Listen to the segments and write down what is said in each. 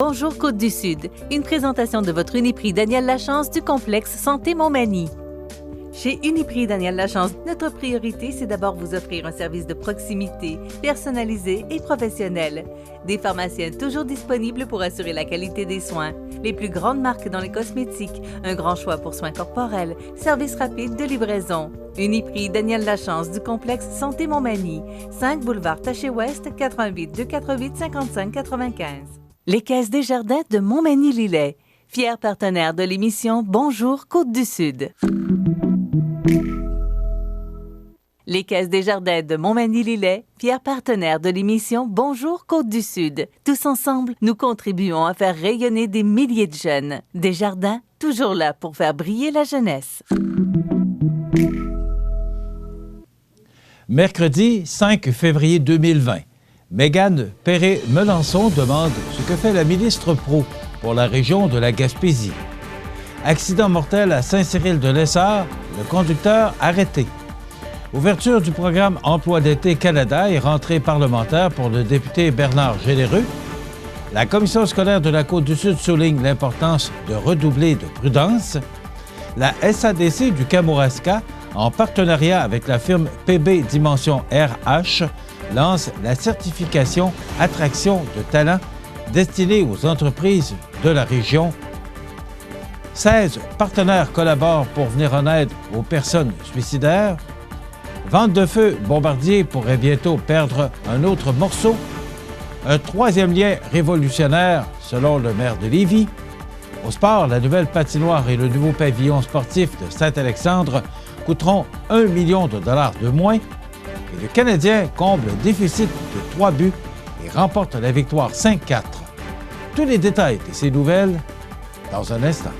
Bonjour Côte-du-Sud, une présentation de votre Uniprix Daniel Lachance du complexe Santé Montmagny. Chez Uniprix Daniel Lachance, notre priorité, c'est d'abord vous offrir un service de proximité, personnalisé et professionnel. Des pharmaciens toujours disponibles pour assurer la qualité des soins. Les plus grandes marques dans les cosmétiques, un grand choix pour soins corporels, service rapide de livraison. Uniprix Daniel Lachance du complexe Santé Montmagny, 5 boulevard Taché-Ouest, 88 248 55 95. Les Caisses Desjardins de Montmagny-Lillet, fiers partenaires de l'émission Bonjour Côte-du-Sud. Les Caisses Desjardins de Montmagny-Lillet, fiers partenaires de l'émission Bonjour Côte-du-Sud. Tous ensemble, nous contribuons à faire rayonner des milliers de jeunes. Desjardins, toujours là pour faire briller la jeunesse. Mercredi 5 février 2020. Mégane Perret-Melançon demande ce que fait la ministre Proulx pour la région de la Gaspésie. Accident mortel à Saint-Cyril-de-Lessard, le conducteur arrêté. Ouverture du programme Emploi d'été Canada et rentrée parlementaire pour le député Bernard Généreux. La commission scolaire de la Côte-du-Sud souligne l'importance de redoubler de prudence. La SADC du Kamouraska, en partenariat avec la firme PB Dimension RH, lance la certification Attraction de talent destinée aux entreprises de la région. 16 partenaires collaborent pour venir en aide aux personnes suicidaires. Vente de feu, Bombardier pourrait bientôt perdre un autre morceau. Un troisième lien révolutionnaire, selon le maire de Lévis. Au sport, la nouvelle patinoire et le nouveau pavillon sportif de Saint-Alexandre coûteront 1 million de dollars de moins. Et le Canadien comble le déficit de 3 buts et remporte la victoire 5-4. Tous les détails de ces nouvelles dans un instant.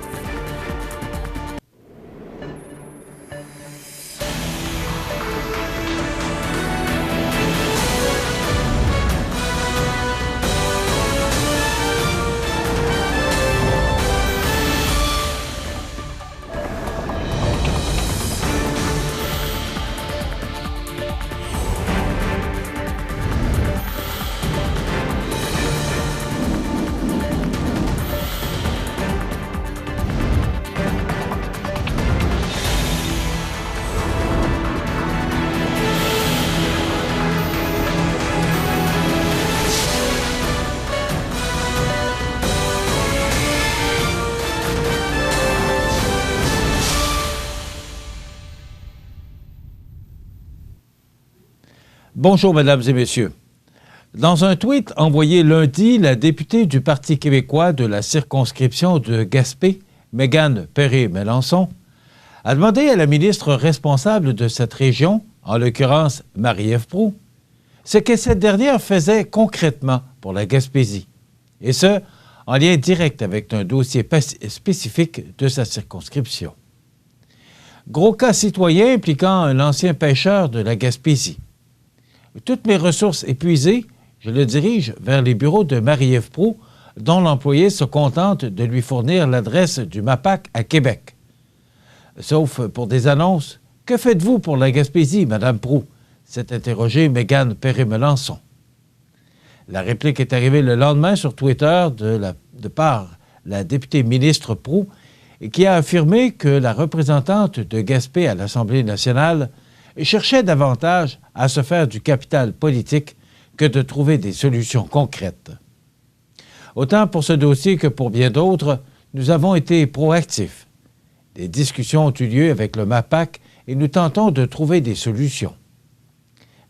Bonjour, mesdames et messieurs. Dans un tweet envoyé lundi, la députée du Parti québécois de la circonscription de Gaspé, Mégane Perret-Melançon, a demandé à la ministre responsable de cette région, en l'occurrence Marie-Ève Proulx, ce que cette dernière faisait concrètement pour la Gaspésie, et ce, en lien direct avec un dossier spécifique de sa circonscription. Gros cas citoyen impliquant un ancien pêcheur de la Gaspésie. Toutes mes ressources épuisées, je le dirige vers les bureaux de Marie-Ève Proulx, dont l'employé se contente de lui fournir l'adresse du MAPAC à Québec. Sauf pour des annonces. Que faites-vous pour la Gaspésie, Madame Proulx? S'est interrogée Mégane Perret-Melançon. La réplique est arrivée le lendemain sur Twitter de par la députée ministre Proulx, qui a affirmé que la représentante de Gaspé à l'Assemblée nationale cherchait davantage à se faire du capital politique que de trouver des solutions concrètes. Autant pour ce dossier que pour bien d'autres, nous avons été proactifs. Des discussions ont eu lieu avec le MAPAC et nous tentons de trouver des solutions.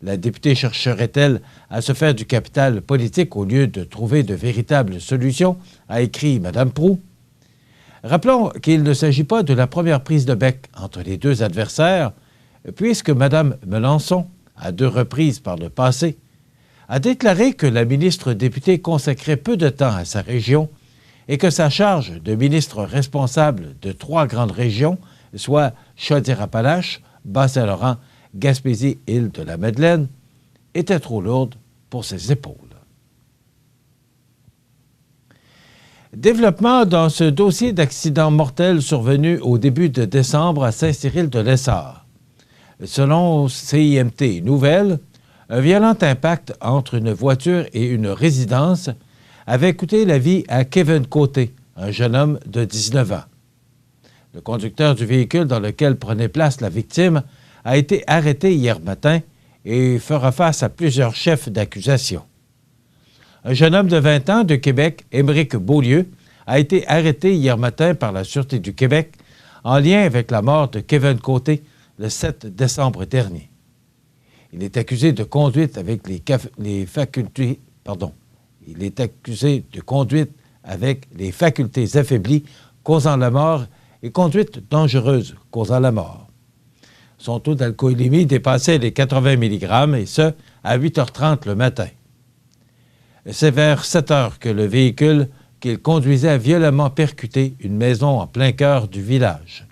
La députée chercherait-elle à se faire du capital politique au lieu de trouver de véritables solutions, a écrit Mme Proulx. Rappelons qu'il ne s'agit pas de la première prise de bec entre les deux adversaires, puisque Mme Melançon, à 2 reprises par le passé, a déclaré que la ministre députée consacrait peu de temps à sa région et que sa charge de ministre responsable de 3 grandes régions, soit Chaudière-Appalaches, Bas-Saint-Laurent, Gaspésie, Île-de-la-Madeleine, était trop lourde pour ses épaules. Développement dans ce dossier d'accident mortel survenu au début de décembre à Saint-Cyril-de-Lessard. Selon CIMT Nouvelles, un violent impact entre une voiture et une résidence avait coûté la vie à Kevin Côté, un jeune homme de 19 ans. Le conducteur du véhicule dans lequel prenait place la victime a été arrêté hier matin et fera face à plusieurs chefs d'accusation. Un jeune homme de 20 ans de Québec, Émeric Beaulieu, a été arrêté hier matin par la Sûreté du Québec en lien avec la mort de Kevin Côté le 7 décembre dernier. Il est accusé de conduite avec les facultés affaiblies causant la mort et conduite dangereuse causant la mort. Son taux d'alcoolémie dépassait les 80 mg et ce, à 8h30 le matin. C'est vers 7 heures que le véhicule qu'il conduisait a violemment percuté une maison en plein cœur du village.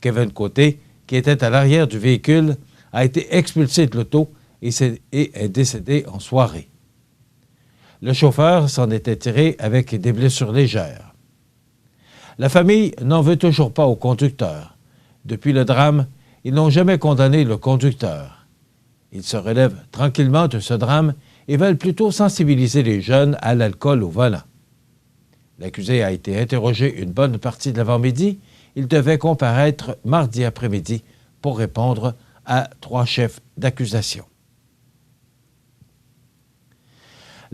Kevin Côté, qui était à l'arrière du véhicule, a été expulsé de l'auto et est décédé en soirée. Le chauffeur s'en était tiré avec des blessures légères. La famille n'en veut toujours pas au conducteur. Depuis le drame, ils n'ont jamais condamné le conducteur. Ils se relèvent tranquillement de ce drame et veulent plutôt sensibiliser les jeunes à l'alcool au volant. L'accusé a été interrogé une bonne partie de l'avant-midi. Il devait comparaître mardi après-midi pour répondre à 3 chefs d'accusation.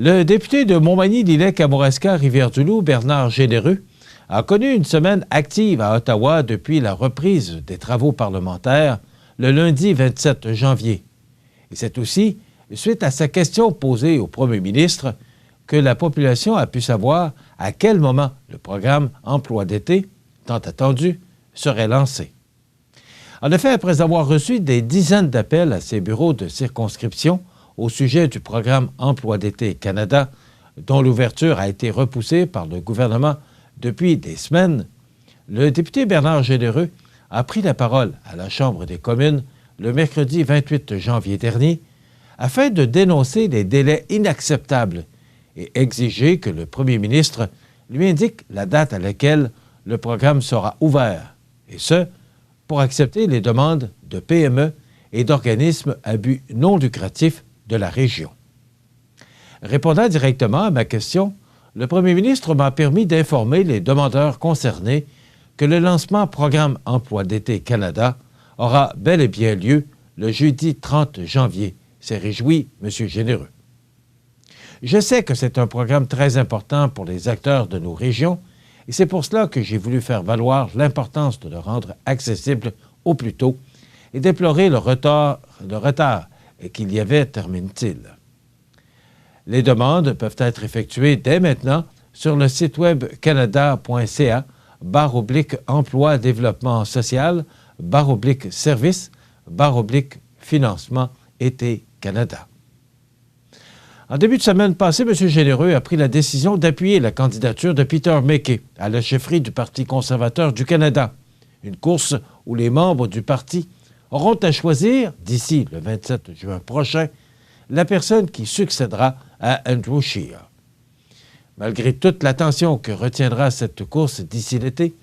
Le député de Montmagny-Lillet-Kamouraska-Rivière-du-Loup, Bernard Généreux, a connu une semaine active à Ottawa depuis la reprise des travaux parlementaires le lundi 27 janvier. Et c'est aussi suite à sa question posée au premier ministre que la population a pu savoir à quel moment le programme Emploi d'été, tant attendu, serait lancé. En effet, après avoir reçu des dizaines d'appels à ses bureaux de circonscription au sujet du programme Emploi d'été Canada, dont l'ouverture a été repoussée par le gouvernement depuis des semaines, le député Bernard Généreux a pris la parole à la Chambre des communes le mercredi 28 janvier dernier afin de dénoncer les délais inacceptables et exiger que le premier ministre lui indique la date à laquelle le programme sera ouvert, et ce, pour accepter les demandes de PME et d'organismes à but non lucratif de la région. Répondant directement à ma question, le premier ministre m'a permis d'informer les demandeurs concernés que le lancement Programme Emploi d'été Canada aura bel et bien lieu le jeudi 30 janvier. s'est réjoui M. Généreux. Je sais que c'est un programme très important pour les acteurs de nos régions et c'est pour cela que j'ai voulu faire valoir l'importance de le rendre accessible au plus tôt et déplorer le retard qu'il y avait, termine-t-il. Les demandes peuvent être effectuées dès maintenant sur le site web canada.ca/emploi développement social /service /financement été Canada. En début de semaine passée, M. Généreux a pris la décision d'appuyer la candidature de Peter MacKay à la chefferie du Parti conservateur du Canada, une course où les membres du parti auront à choisir, d'ici le 27 juin prochain, la personne qui succédera à Andrew Scheer. Malgré toute l'attention que retiendra cette course d'ici l'été,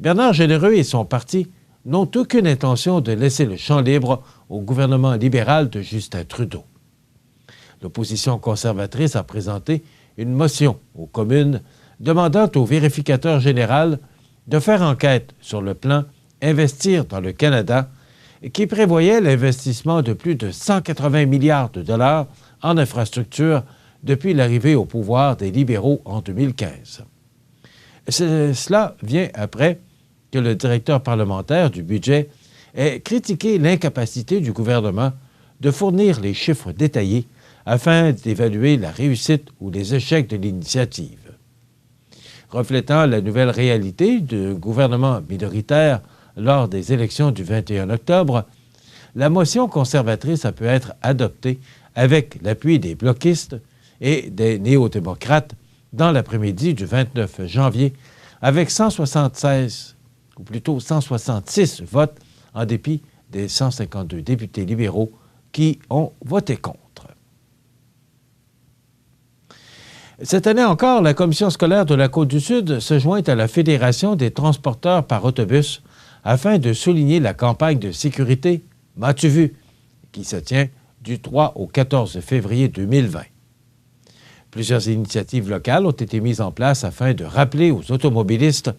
Bernard Généreux et son parti n'ont aucune intention de laisser le champ libre au gouvernement libéral de Justin Trudeau. L'opposition conservatrice a présenté une motion aux communes demandant au vérificateur général de faire enquête sur le plan Investir dans le Canada qui prévoyait l'investissement de plus de 180 milliards de dollars en infrastructures depuis l'arrivée au pouvoir des libéraux en 2015. Cela vient après que le directeur parlementaire du budget ait critiqué l'incapacité du gouvernement de fournir les chiffres détaillés afin d'évaluer la réussite ou les échecs de l'initiative. Reflétant la nouvelle réalité du gouvernement minoritaire lors des élections du 21 octobre, la motion conservatrice a pu être adoptée avec l'appui des bloquistes et des néo-démocrates dans l'après-midi du 29 janvier avec 166 votes en dépit des 152 députés libéraux qui ont voté contre. Cette année encore, la Commission scolaire de la Côte-du-Sud se joint à la Fédération des transporteurs par autobus afin de souligner la campagne de sécurité « M'as-tu vu ?» qui se tient du 3 au 14 février 2020. Plusieurs initiatives locales ont été mises en place afin de rappeler aux automobilistes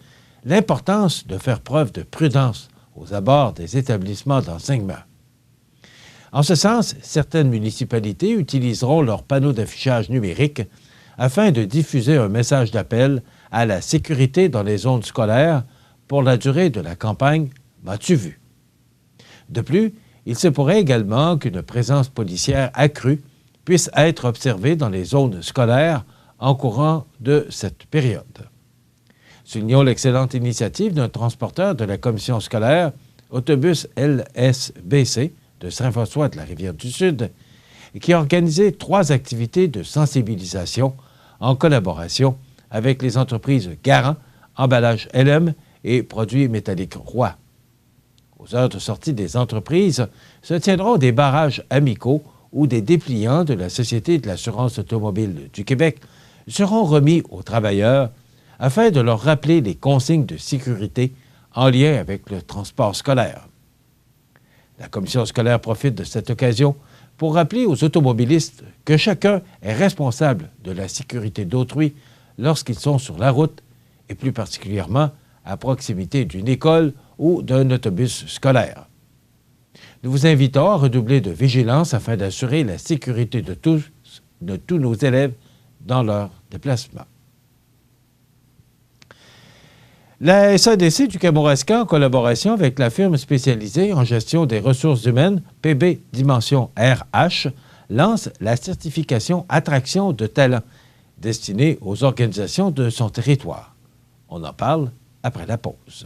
l'importance de faire preuve de prudence aux abords des établissements d'enseignement. En ce sens, certaines municipalités utiliseront leurs panneaux d'affichage numérique afin de diffuser un message d'appel à la sécurité dans les zones scolaires pour la durée de la campagne « M'as-tu vu?». De plus, il se pourrait également qu'une présence policière accrue puisse être observée dans les zones scolaires en courant de cette période. Soulignons l'excellente initiative d'un transporteur de la commission scolaire, Autobus LSBC, de Saint-François de la Rivière-du-Sud, qui a organisé 3 activités de sensibilisation en collaboration avec les entreprises Garant, Emballage LM et Produits métalliques Roy. Aux heures de sortie des entreprises se tiendront des barrages amicaux où des dépliants de la Société de l'assurance automobile du Québec seront remis aux travailleurs afin de leur rappeler les consignes de sécurité en lien avec le transport scolaire. La commission scolaire profite de cette occasion pour rappeler aux automobilistes que chacun est responsable de la sécurité d'autrui lorsqu'ils sont sur la route et plus particulièrement à proximité d'une école ou d'un autobus scolaire. Nous vous invitons à redoubler de vigilance afin d'assurer la sécurité de tous nos élèves dans leur déplacement. La SADC du Kamouraska, en collaboration avec la firme spécialisée en gestion des ressources humaines, PB Dimension RH, lance la certification Attraction de talent, destinée aux organisations de son territoire. On en parle après la pause.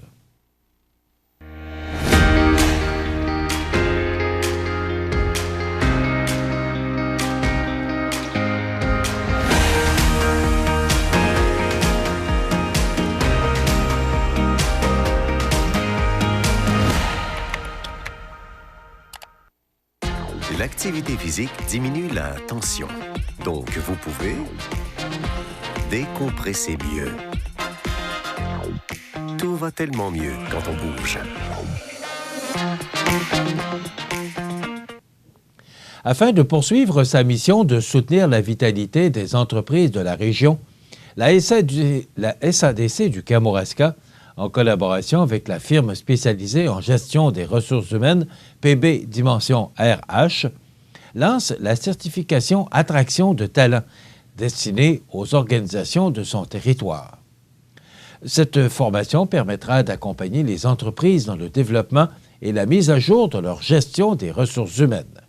L'activité physique diminue la tension. Donc, vous pouvez décompresser mieux. Tout va tellement mieux quand on bouge. Afin de poursuivre sa mission de soutenir la vitalité des entreprises de la région, la SADC du Kamouraska, en collaboration avec la firme spécialisée en gestion des ressources humaines PB Dimension RH, lance la certification Attraction de talent destinée aux organisations de son territoire. Cette formation permettra d'accompagner les entreprises dans le développement et la mise à jour de leur gestion des ressources humaines.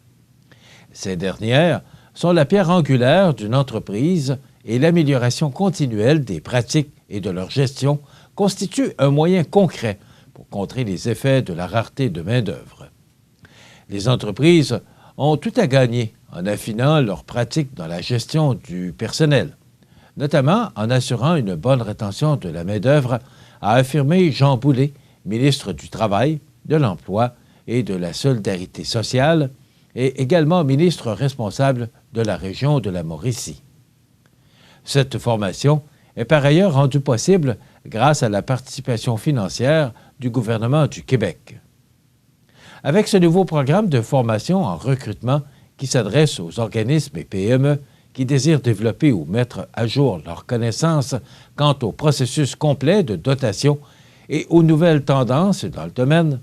Ces dernières sont la pierre angulaire d'une entreprise et l'amélioration continuelle des pratiques et de leur gestion constitue un moyen concret pour contrer les effets de la rareté de main-d'œuvre. Les entreprises ont tout à gagner en affinant leurs pratiques dans la gestion du personnel, notamment en assurant une bonne rétention de la main-d'œuvre, a affirmé Jean Boulet, ministre du Travail, de l'Emploi et de la Solidarité sociale, et également ministre responsable de la région de la Mauricie. Cette formation est par ailleurs rendue possible grâce à la participation financière du gouvernement du Québec. Avec ce nouveau programme de formation en recrutement qui s'adresse aux organismes et PME qui désirent développer ou mettre à jour leurs connaissances quant au processus complet de dotation et aux nouvelles tendances dans le domaine,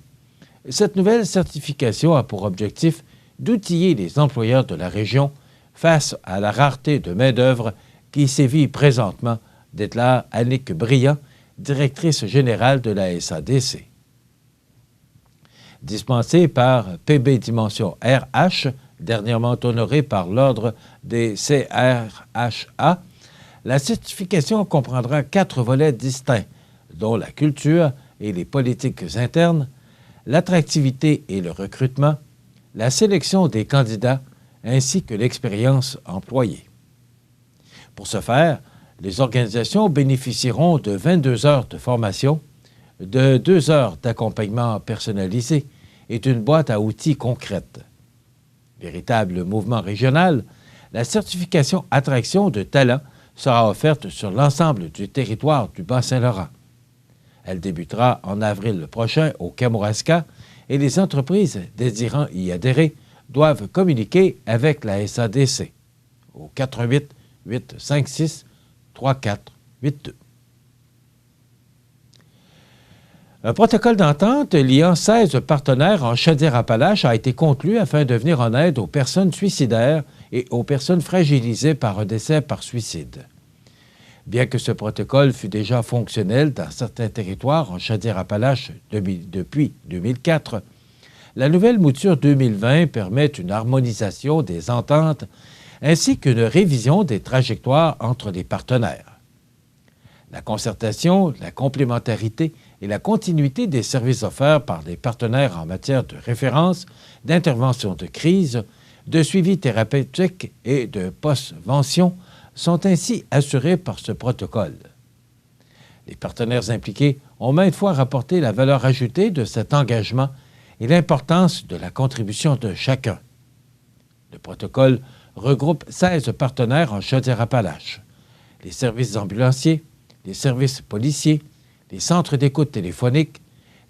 cette nouvelle certification a pour objectif d'outiller les employeurs de la région face à la rareté de main-d'œuvre qui sévit présentement, déclare Annick Briand, directrice générale de la SADC. Dispensée par PB Dimension RH, dernièrement honorée par l'Ordre des CRHA, la certification comprendra 4 volets distincts, dont la culture et les politiques internes, l'attractivité et le recrutement, la sélection des candidats ainsi que l'expérience employée. Pour ce faire, les organisations bénéficieront de 22 heures de formation, de 2 heures d'accompagnement personnalisé et d'une boîte à outils concrète. Véritable mouvement régional, la certification Attraction de talent sera offerte sur l'ensemble du territoire du Bas-Saint-Laurent. Elle débutera en avril prochain au Kamouraska et les entreprises désirant y adhérer doivent communiquer avec la SADC au 88 1-856-3482. Un protocole d'entente liant 16 partenaires en Chaudière-Appalaches a été conclu afin de venir en aide aux personnes suicidaires et aux personnes fragilisées par un décès par suicide. Bien que ce protocole fût déjà fonctionnel dans certains territoires en Chaudière-Appalaches depuis 2004, la nouvelle mouture 2020 permet une harmonisation des ententes ainsi qu'une révision des trajectoires entre les partenaires. La concertation, la complémentarité et la continuité des services offerts par les partenaires en matière de référence, d'intervention de crise, de suivi thérapeutique et de postvention sont ainsi assurés par ce protocole. Les partenaires impliqués ont maintes fois rapporté la valeur ajoutée de cet engagement et l'importance de la contribution de chacun. Le protocole regroupe 16 partenaires en Chaudière-Appalaches, les services ambulanciers, les services policiers, les centres d'écoute téléphonique,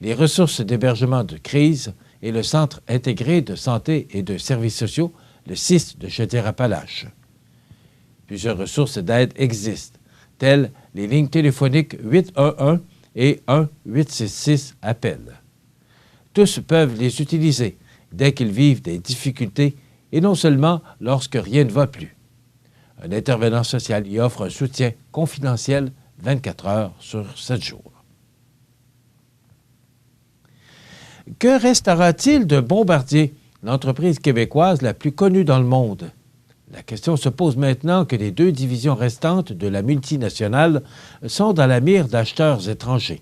les ressources d'hébergement de crise et le Centre intégré de santé et de services sociaux, le CIS de Chaudière-Appalaches. Plusieurs ressources d'aide existent, telles les lignes téléphoniques 811 et 1-866 appels. Tous peuvent les utiliser dès qu'ils vivent des difficultés et non seulement lorsque rien ne va plus. Un intervenant social y offre un soutien confidentiel 24 heures sur 7 jours. Que restera-t-il de Bombardier, l'entreprise québécoise la plus connue dans le monde? La question se pose maintenant que les 2 divisions restantes de la multinationale sont dans la mire d'acheteurs étrangers.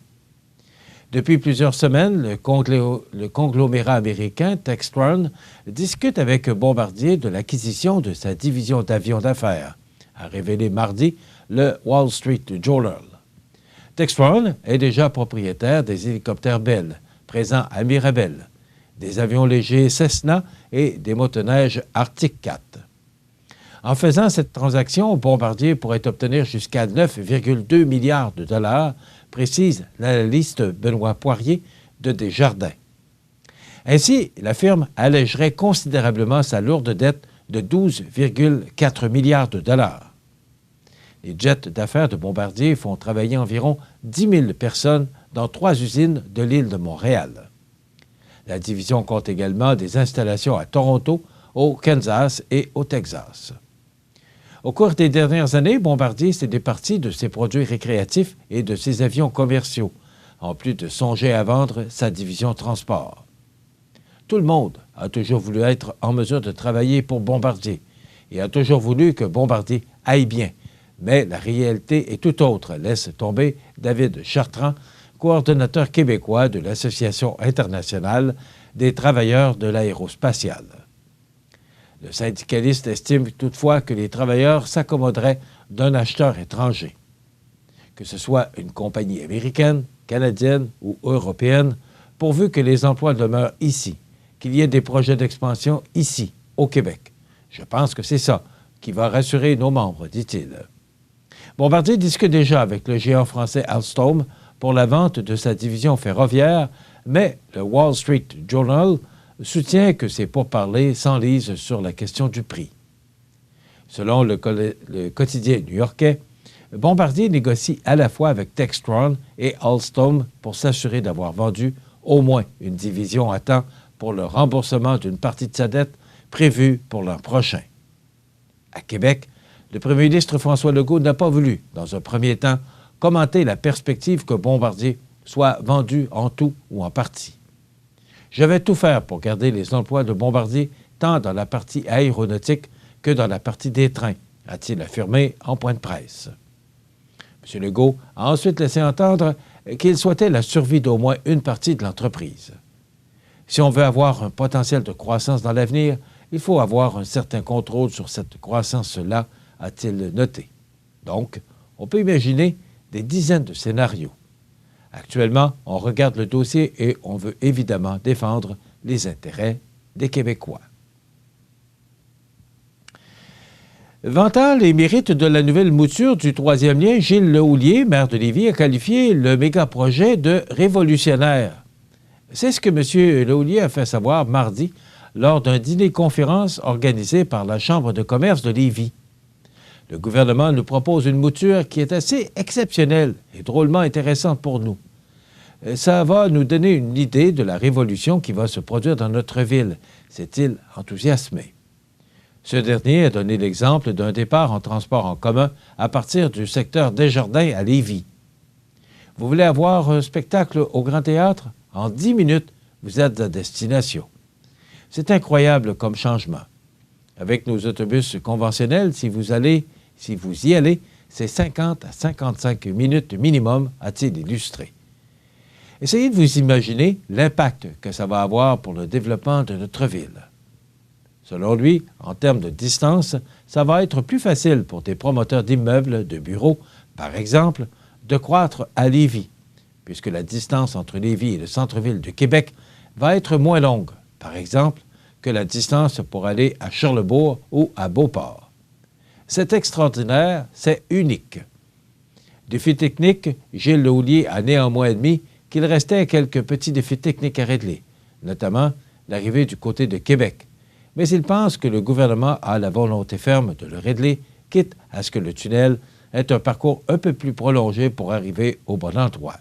Depuis plusieurs semaines, le conglomérat américain Textron discute avec Bombardier de l'acquisition de sa division d'avions d'affaires, a révélé mardi le Wall Street Journal. Textron est déjà propriétaire des hélicoptères Bell, présents à Mirabel, des avions légers Cessna et des motoneiges Arctic 4. En faisant cette transaction, Bombardier pourrait obtenir jusqu'à 9,2 milliards de dollars, précise l'analyste Benoît Poirier de Desjardins. Ainsi, la firme allégerait considérablement sa lourde dette de 12,4 milliards de dollars. Les jets d'affaires de Bombardier font travailler environ 10 000 personnes dans 3 usines de l'île de Montréal. La division compte également des installations à Toronto, au Kansas et au Texas. Au cours des dernières années, Bombardier s'est départi de ses produits récréatifs et de ses avions commerciaux, en plus de songer à vendre sa division transport. Tout le monde a toujours voulu être en mesure de travailler pour Bombardier et a toujours voulu que Bombardier aille bien, mais la réalité est tout autre, laisse tomber David Chartrand, coordonnateur québécois de l'Association internationale des travailleurs de l'aérospatiale. Le syndicaliste estime toutefois que les travailleurs s'accommoderaient d'un acheteur étranger. Que ce soit une compagnie américaine, canadienne ou européenne, pourvu que les emplois demeurent ici, qu'il y ait des projets d'expansion ici, au Québec. Je pense que c'est ça qui va rassurer nos membres, dit-il. Bombardier discute déjà avec le géant français Alstom pour la vente de sa division ferroviaire, mais le Wall Street Journal soutient que ces pourparlers s'enlisent sur la question du prix. Selon le quotidien new-yorkais, Bombardier négocie à la fois avec Textron et Alstom pour s'assurer d'avoir vendu au moins une division à temps pour le remboursement d'une partie de sa dette prévue pour l'an prochain. À Québec, le premier ministre François Legault n'a pas voulu, dans un premier temps, commenter la perspective que Bombardier soit vendu en tout ou en partie. Je vais tout faire pour garder les emplois de Bombardier tant dans la partie aéronautique que dans la partie des trains, a-t-il affirmé en point de presse. M. Legault a ensuite laissé entendre qu'il souhaitait la survie d'au moins une partie de l'entreprise. Si on veut avoir un potentiel de croissance dans l'avenir, il faut avoir un certain contrôle sur cette croissance-là, a-t-il noté. Donc, on peut imaginer des dizaines de scénarios. Actuellement, on regarde le dossier et on veut évidemment défendre les intérêts des Québécois. Vantant les mérites de la nouvelle mouture du 3e lien, Gilles Lehoulier, maire de Lévis, a qualifié le méga-projet de révolutionnaire. C'est ce que M. Lehoulier a fait savoir mardi lors d'un dîner-conférence organisé par la Chambre de commerce de Lévis. le gouvernement nous propose une mouture qui est assez exceptionnelle et drôlement intéressante pour nous. Ça va nous donner une idée de la révolution qui va se produire dans notre ville, s'est-il enthousiasmé. Ce dernier a donné l'exemple d'un départ en transport en commun à partir du secteur Desjardins à Lévis. Vous voulez avoir un spectacle au Grand Théâtre? En 10 minutes, vous êtes à destination. C'est incroyable comme changement. Avec nos autobus conventionnels, si vous y allez, c'est 50 à 55 minutes minimum, a-t-il illustré. Essayez de vous imaginer l'impact que ça va avoir pour le développement de notre ville. Selon lui, en termes de distance, ça va être plus facile pour des promoteurs d'immeubles, de bureaux, par exemple, de croître à Lévis, puisque la distance entre Lévis et le centre-ville de Québec va être moins longue, par exemple, que la distance pour aller à Charlebourg ou à Beauport. C'est extraordinaire, c'est unique. Défi technique, Gilles Lehoulier a néanmoins admis qu'il restait quelques petits défis techniques à régler, notamment l'arrivée du côté de Québec. Mais il pense que le gouvernement a la volonté ferme de le régler, quitte à ce que le tunnel ait un parcours un peu plus prolongé pour arriver au bon endroit.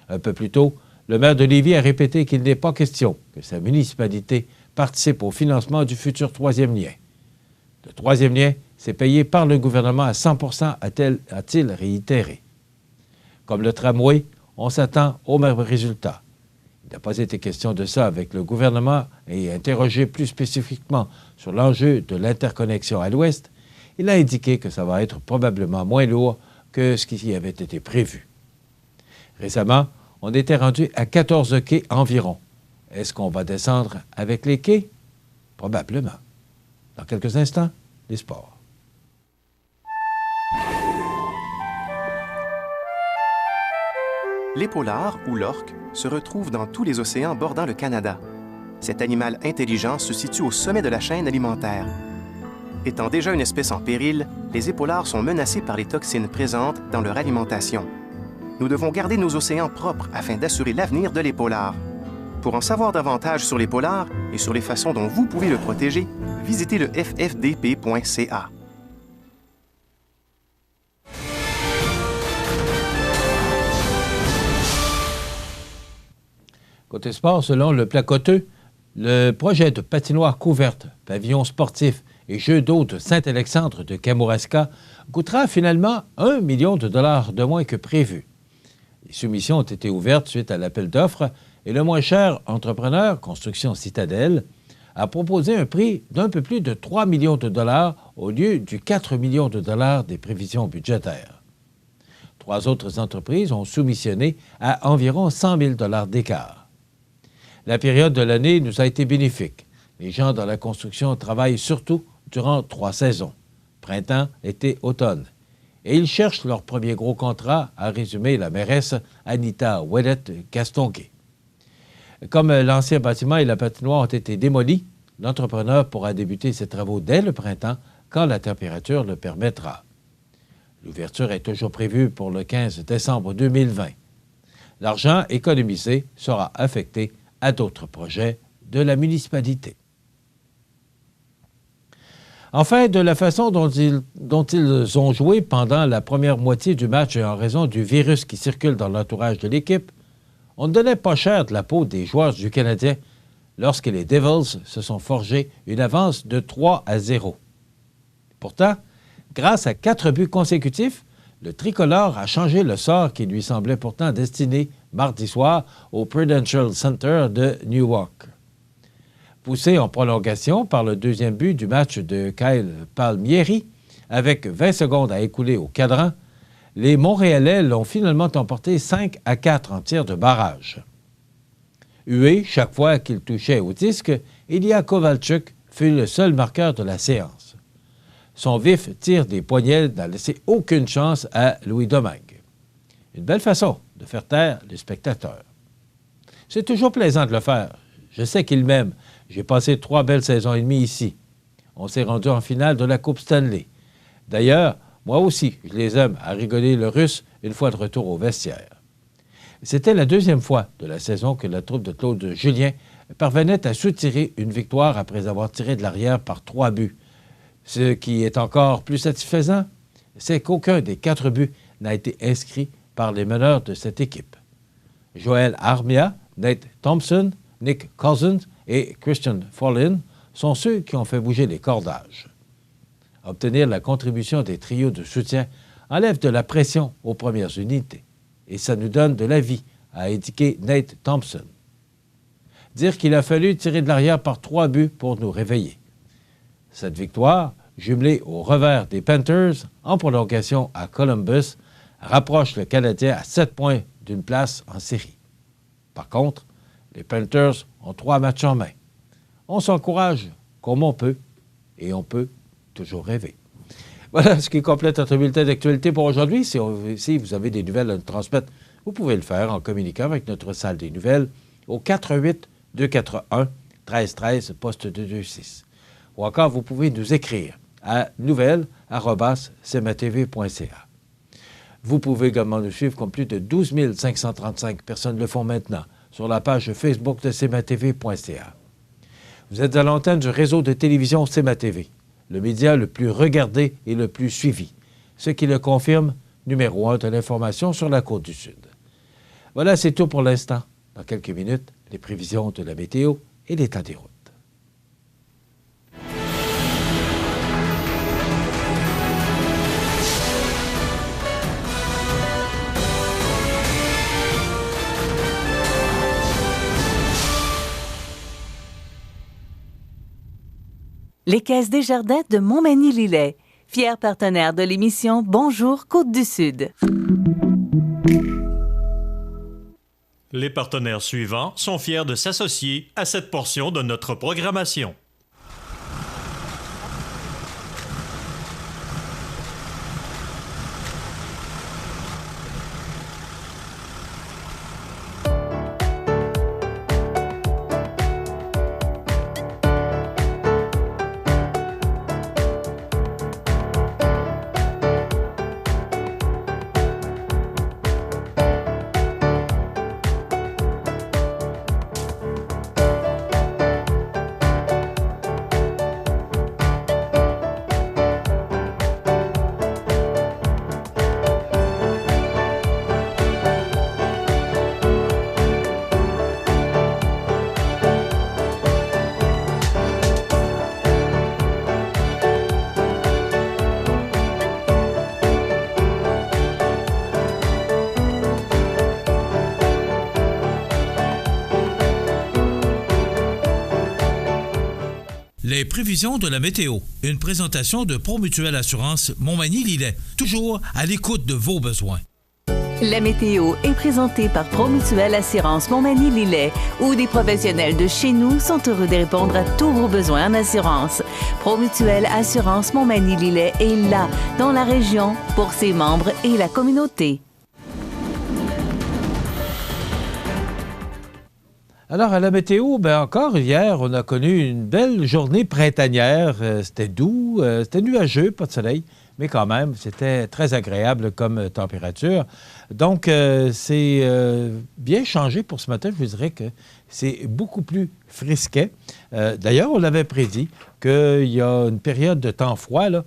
Un peu plus tôt, le maire de Lévis a répété qu'il n'est pas question que sa municipalité participe au financement du futur troisième lien. Le troisième lien, c'est payé par le gouvernement à 100 %, a-t-il réitéré. Comme le tramway, on s'attend au même résultat. Il n'a pas été question de ça avec le gouvernement et interrogé plus spécifiquement sur l'enjeu de l'interconnexion à l'ouest, il a indiqué que ça va être probablement moins lourd que ce qui avait été prévu. Récemment, on était rendu à 14 quais environ. Est-ce qu'on va descendre avec les quais? Probablement. Dans quelques instants, les sports. L'épaulard, ou l'orque, se retrouve dans tous les océans bordant le Canada. Cet animal intelligent se situe au sommet de la chaîne alimentaire. Étant déjà une espèce en péril, les épaulards sont menacés par les toxines présentes dans leur alimentation. Nous devons garder nos océans propres afin d'assurer l'avenir de l'épaulard. Pour en savoir davantage sur l'épaulard et sur les façons dont vous pouvez le protéger, visitez le ffdp.ca. Côté sport, selon le Placoteux, le projet de patinoire couverte, pavillon sportif et jeux d'eau de Saint-Alexandre de Kamouraska coûtera finalement 1 million de dollars de moins que prévu. Les soumissions ont été ouvertes suite à l'appel d'offres et le moins cher entrepreneur, Construction Citadelle, a proposé un prix d'un peu plus de 3 millions de dollars au lieu du 4 millions de dollars des prévisions budgétaires. 3 autres entreprises ont soumissionné à environ 100 000 dollars d'écart. La période de l'année nous a été bénéfique. Les gens dans la construction travaillent surtout durant 3 saisons, printemps, été, automne. Et ils cherchent leur premier gros contrat, a résumé la mairesse Anita Ouellette-Castonguay. Comme l'ancien bâtiment et la patinoire ont été démolis, l'entrepreneur pourra débuter ses travaux dès le printemps quand la température le permettra. L'ouverture est toujours prévue pour le 15 décembre 2020. L'argent économisé sera affecté à d'autres projets de la municipalité. Enfin, de la façon dont ils ont joué pendant la première moitié du match et en raison du virus qui circule dans l'entourage de l'équipe, on ne donnait pas cher de la peau des joueurs du Canadien lorsque les Devils se sont forgés une avance de 3-0. Pourtant, grâce à 4 buts consécutifs, le tricolore a changé le sort qui lui semblait pourtant destiné mardi soir au Prudential Center de Newark. Poussé en prolongation par le deuxième but du match de Kyle Palmieri, avec 20 secondes à écouler au cadran, les Montréalais l'ont finalement emporté 5-4 en tir de barrage. Hué, chaque fois qu'il touchait au disque, Ilya Kovalchuk fut le seul marqueur de la séance. Son vif tir des poignets n'a laissé aucune chance à Louis Domingue. Une belle façon de faire taire les spectateurs. C'est toujours plaisant de le faire. Je sais qu'il m'aime. J'ai passé 3 belles saisons et demie ici. On s'est rendu en finale de la Coupe Stanley. D'ailleurs, moi aussi, je les aime à rigoler le Russe une fois de retour au vestiaire. C'était la 2e fois de la saison que la troupe de Claude Julien parvenait à soutirer une victoire après avoir tiré de l'arrière par 3 buts. Ce qui est encore plus satisfaisant, c'est qu'aucun des 4 buts n'a été inscrit par les meneurs de cette équipe. Joel Armia, Nate Thompson, Nick Cousins et Christian Follin sont ceux qui ont fait bouger les cordages. Obtenir la contribution des trios de soutien enlève de la pression aux premières unités et ça nous donne de la vie, a indiqué Nate Thompson. Dire qu'il a fallu tirer de l'arrière par 3 buts pour nous réveiller. Cette victoire, jumelée au revers des Panthers en prolongation à Columbus, rapproche le Canadien à 7 points d'une place en série. Par contre, les Panthers ont 3 matchs en main. On s'encourage comme on peut et on peut toujours rêver. Voilà ce qui complète notre bulletin d'actualité pour aujourd'hui. Si vous avez des nouvelles à nous transmettre, vous pouvez le faire en communiquant avec notre salle des nouvelles au 418-241-1313, poste 226. Ou encore, vous pouvez nous écrire à nouvelles@cmatv.ca. Vous pouvez également nous suivre comme plus de 12 535 personnes le font maintenant sur la page Facebook de cmatv.ca. Vous êtes à l'antenne du réseau de télévision CMA-TV, le média le plus regardé et le plus suivi, ce qui le confirme, numéro 1 de l'information sur la Côte-du-Sud. Voilà, c'est tout pour l'instant. Dans quelques minutes, les prévisions de la météo et l'état des routes. Les Caisses des Jardins de Montmagny-Lillet, fier partenaire de l'émission Bonjour Côte-du-Sud. Les partenaires suivants sont fiers de s'associer à cette portion de notre programmation. Les prévisions de la météo. Une présentation de Promutuelle Assurance Montmagny-Lillet. Toujours à l'écoute de vos besoins. La météo est présentée par Promutuelle Assurance Montmagny-Lillet, où des professionnels de chez nous sont heureux de répondre à tous vos besoins en assurance. Promutuelle Assurance Montmagny-Lillet est là, dans la région, pour ses membres et la communauté. Alors, à la météo, encore hier, on a connu une belle journée printanière. C'était doux, c'était nuageux, pas de soleil, mais quand même, c'était très agréable comme température. Donc, c'est bien changé pour ce matin. Je vous dirais que c'est beaucoup plus frisquet. D'ailleurs, on l'avait prédit qu'il y a une période de temps froid là,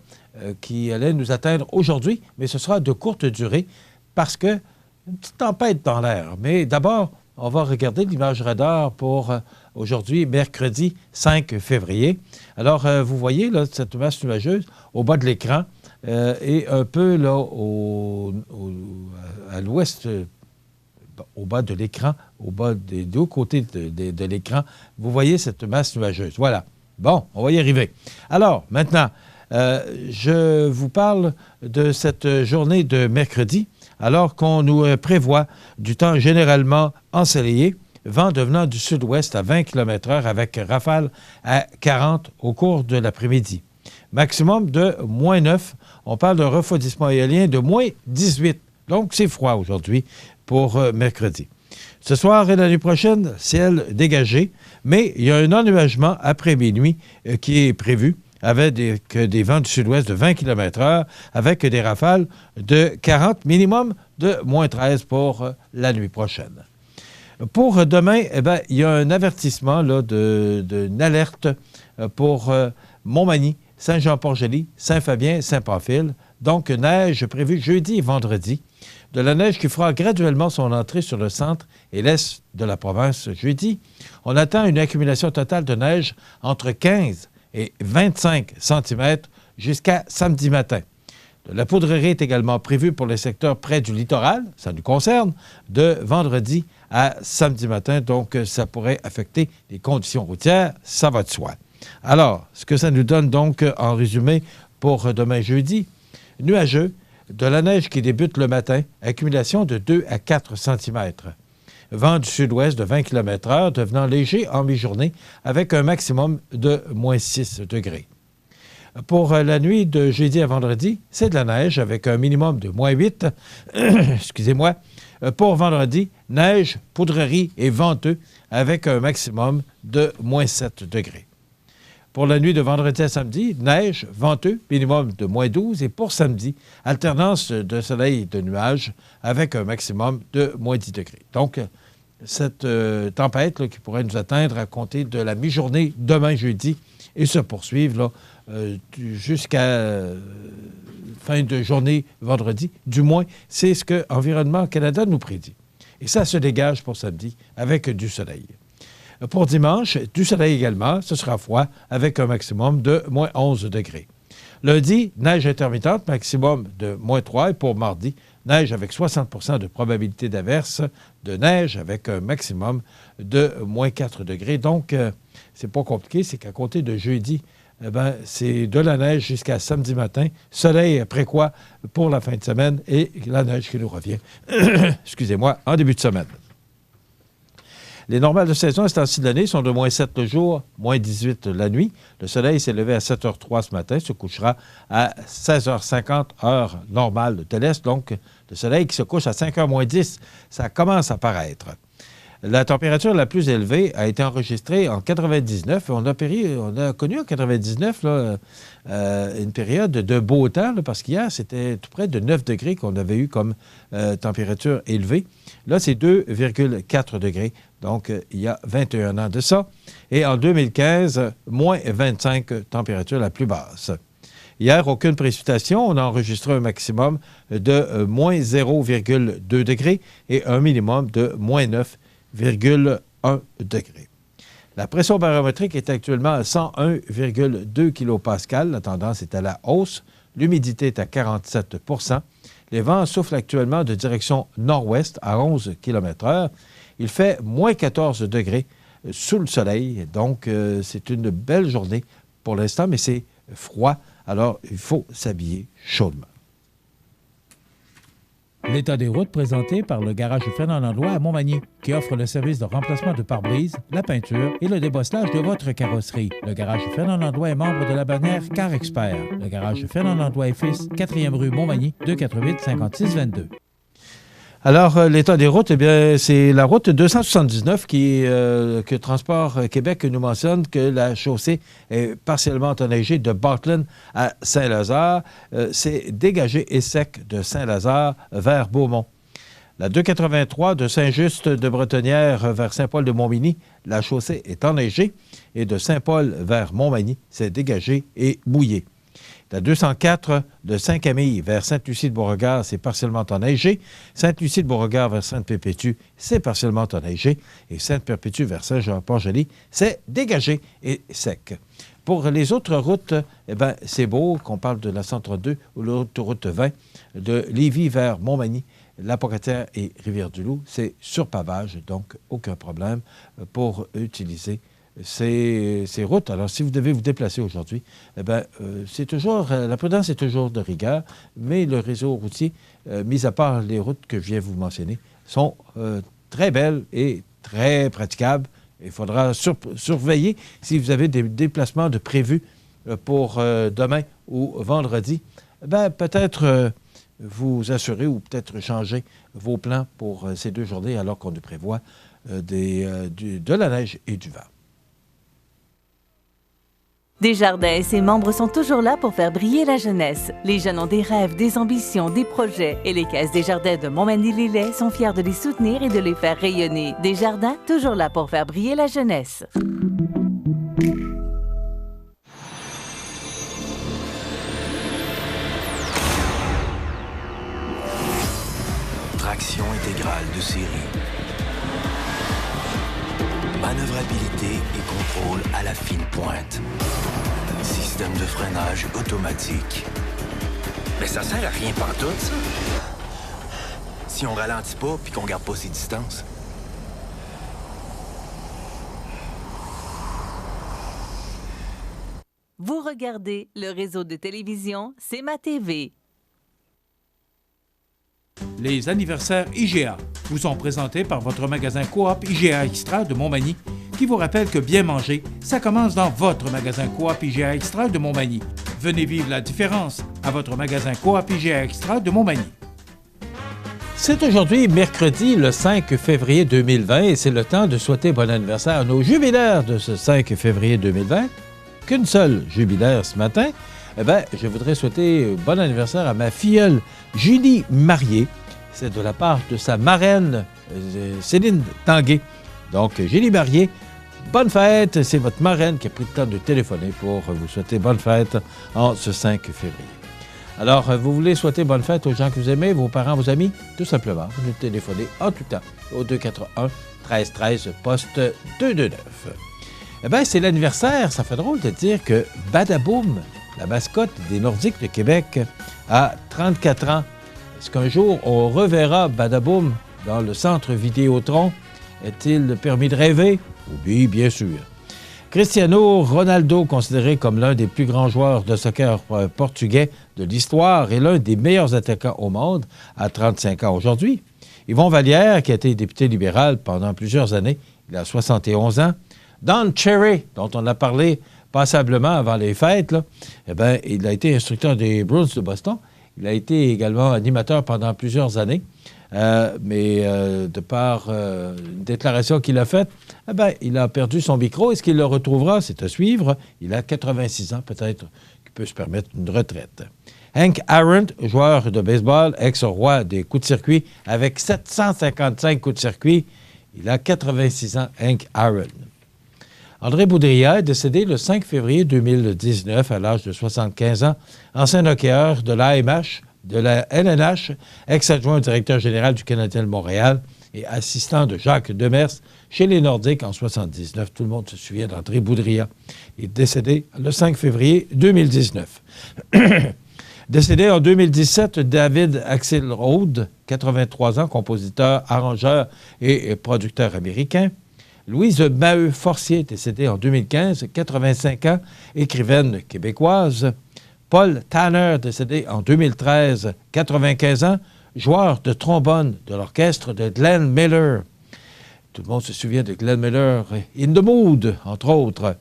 qui allait nous atteindre aujourd'hui, mais ce sera de courte durée parce que une petite tempête dans l'air. Mais d'abord, on va regarder l'image radar pour aujourd'hui, mercredi 5 février. Alors, vous voyez là, cette masse nuageuse au bas de l'écran et un peu là à l'ouest, au bas de l'écran, au bas des deux côtés de l'écran, vous voyez cette masse nuageuse. Voilà. Bon, on va y arriver. Alors, maintenant, je vous parle de cette journée de mercredi, alors qu'on nous prévoit du temps généralement ensoleillé, vent devenant du sud-ouest à 20 km/h avec rafale à 40 au cours de l'après-midi. Maximum de moins 9. On parle d'un refroidissement éolien de moins 18. Donc, c'est froid aujourd'hui pour mercredi. Ce soir et la nuit prochaine, ciel dégagé, mais il y a un ennuagement après minuit qui est prévu, avec des vents du sud-ouest de 20 km/h, avec des rafales de 40, minimum de moins 13 pour la nuit prochaine. Pour demain, il y a un avertissement là, d'une alerte pour Montmagny, Saint-Jean-Port-Joli, Saint-Fabien, Saint-Pamphile. Donc, neige prévue jeudi et vendredi. De la neige qui fera graduellement son entrée sur le centre et l'est de la province jeudi. On attend une accumulation totale de neige entre 15 et 25 cm jusqu'à samedi matin. De la poudrerie est également prévue pour les secteurs près du littoral, ça nous concerne, de vendredi à samedi matin. Donc, ça pourrait affecter les conditions routières, ça va de soi. Alors, ce que ça nous donne donc en résumé pour demain jeudi, nuageux, de la neige qui débute le matin, accumulation de 2 à 4 cm. Vent du sud-ouest de 20 km/h devenant léger en mi-journée avec un maximum de moins 6 degrés. Pour la nuit de jeudi à vendredi, c'est de la neige avec un minimum de moins 8. Excusez-moi. Pour vendredi, neige, poudrerie et venteux avec un maximum de moins 7 degrés. Pour la nuit de vendredi à samedi, neige, venteux, minimum de moins 12. Et pour samedi, alternance de soleil et de nuages avec un maximum de moins 10 degrés. Donc, cette tempête là, qui pourrait nous atteindre à compter de la mi-journée demain jeudi et se poursuivre jusqu'à fin de journée vendredi. Du moins, c'est ce que Environnement Canada nous prédit. Et ça se dégage pour samedi avec du soleil. Pour dimanche, du soleil également, ce sera froid avec un maximum de moins 11 degrés. Lundi, neige intermittente, maximum de moins 3. Et pour mardi, neige avec 60 % de probabilité d'averse, de neige avec un maximum de moins 4 degrés. Donc, c'est pas compliqué, c'est qu'à compter de jeudi, c'est de la neige jusqu'à samedi matin. Soleil après quoi pour la fin de semaine et la neige qui nous revient, excusez-moi, en début de semaine. Les normales de saison à ce temps-ci de l'année sont de moins 7 le jour, moins 18 la nuit. Le soleil s'est levé à 7h03 ce matin, se couchera à 16h50, heure normale de l'Est. Donc, le soleil qui se couche à 5h moins 10, ça commence à paraître. La température la plus élevée a été enregistrée en 99. On a connu en 99 une période de beau temps, parce qu'hier, c'était tout près de 9 degrés qu'on avait eu comme température élevée. Là, c'est 2,4 degrés. Donc, il y a 21 ans de ça. Et en 2015, moins 25, température la plus basse. Hier, aucune précipitation. On a enregistré un maximum de moins 0,2 degrés et un minimum de moins 9,1 degrés. La pression barométrique est actuellement à 101,2 kPa. La tendance est à la hausse. L'humidité est à 47 %. Les vents soufflent actuellement de direction nord-ouest à 11 km/h. Il fait moins 14 degrés sous le soleil. Donc, c'est une belle journée pour l'instant, mais c'est froid. Alors, il faut s'habiller chaudement. L'état des routes présenté par le garage Fernand Landlois à Montmagny, qui offre le service de remplacement de pare-brise, la peinture et le débosselage de votre carrosserie. Le garage Fernand Landlois est membre de la bannière Car Expert. Le garage Fernand Landlois et Fils, 4e rue Montmagny, 248-5622. Alors, l'état des routes, eh bien, c'est la route 279 que Transport Québec nous mentionne que la chaussée est partiellement enneigée de Bartland à Saint-Lazare. C'est dégagé et sec de Saint-Lazare vers Beaumont. La 283 de Saint-Just de Bretonnière vers Saint-Paul-de-Montmagny, la chaussée est enneigée. Et de Saint-Paul vers Montmagny, c'est dégagé et mouillé. La 204 de Saint-Camille vers Sainte-Lucie-de-Beauregard, c'est partiellement enneigé. Sainte-Lucie-de-Beauregard vers Sainte-Perpétue, c'est partiellement enneigé. Et Sainte-Perpétue vers Saint-Jean-Port-Joli, c'est dégagé et sec. Pour les autres routes, eh bien, c'est beau qu'on parle de la 132 ou l'autoroute 20, de Lévis vers Montmagny, La Pocatière et Rivière-du-Loup, c'est sur pavage, donc aucun problème pour utiliser ces routes. Alors, si vous devez vous déplacer aujourd'hui, eh bien, c'est toujours, la prudence est toujours de rigueur, mais le réseau routier, mis à part les routes que je viens vous mentionner, sont très belles et très praticables. Il faudra surveiller si vous avez des déplacements de prévus pour demain ou vendredi. Ben, peut-être vous assurer ou peut-être changer vos plans pour ces 2 journées alors qu'on nous prévoit de la neige et du vent. Desjardins et ses membres sont toujours là pour faire briller la jeunesse. Les jeunes ont des rêves, des ambitions, des projets et les caisses Desjardins de Montmagny-Lillet sont fiers de les soutenir et de les faire rayonner. Desjardins, toujours là pour faire briller la jeunesse. protection intégrale de série. Manœuvrabilité et contrôle à la fine pointe. Système de freinage automatique. Mais ça sert à rien pantoute, ça. Si on ralentit pas puis qu'on garde pas ses distances. Vous regardez le réseau de télévision C'est ma TV. Les anniversaires IGA vous sont présentés par votre magasin Coop IGA Extra de Montmagny, qui vous rappelle que bien manger, ça commence dans votre magasin Coop IGA Extra de Montmagny. Venez vivre la différence à votre magasin Coop IGA Extra de Montmagny. C'est aujourd'hui, mercredi, le 5 février 2020, et c'est le temps de souhaiter bon anniversaire à nos jubilaires de ce 5 février 2020. Qu'une seule jubilaire ce matin. Eh bien, je voudrais souhaiter bon anniversaire à ma filleule Julie Marié. C'est de la part de sa marraine Céline Tanguay. Donc, Julie Marié, bonne fête. C'est votre marraine qui a pris le temps de téléphoner pour vous souhaiter bonne fête en ce 5 février. Alors, vous voulez souhaiter bonne fête aux gens que vous aimez, vos parents, vos amis? Tout simplement, vous nous téléphonez en tout temps au 241-1313, poste 229. Eh bien, c'est l'anniversaire. Ça fait drôle de dire que Badaboom, la mascotte des Nordiques de Québec, a 34 ans. Est-ce qu'un jour, on reverra Badaboom dans le centre Vidéotron? Est-il permis de rêver? Oui, bien sûr. Cristiano Ronaldo, considéré comme l'un des plus grands joueurs de soccer portugais de l'histoire et l'un des meilleurs attaquants au monde, a 35 ans aujourd'hui. Yvon Vallière, qui a été député libéral pendant plusieurs années, il a 71 ans. Don Cherry, dont on a parlé passablement avant les fêtes, là, eh bien, il a été instructeur des Bruins de Boston. Il a été également animateur pendant plusieurs années. Mais de par une déclaration qu'il a faite, eh bien, il a perdu son micro. Est-ce qu'il le retrouvera? C'est à suivre. Il a 86 ans, peut-être qu'il peut se permettre une retraite. Hank Aaron, joueur de baseball, ex-roi des coups de circuit, avec 755 coups de circuit. Il a 86 ans, Hank Aaron. André Boudria est décédé le 5 février 2019 à l'âge de 75 ans, ancien hockeyeur de l'AMH, de la LNH, ex-adjoint au directeur général du Canadien de Montréal et assistant de Jacques Demers chez les Nordiques en 79. Tout le monde se souvient d'André Boudria. Il est décédé le 5 février 2019. Décédé en 2017, David Axelrod, 83 ans, compositeur, arrangeur et producteur américain. Louise Maheu-Forcier, décédée en 2015, 85 ans, écrivaine québécoise. Paul Tanner, décédé en 2013, 95 ans, joueur de trombone de l'orchestre de Glenn Miller. Tout le monde se souvient de Glenn Miller, In the Mood, entre autres.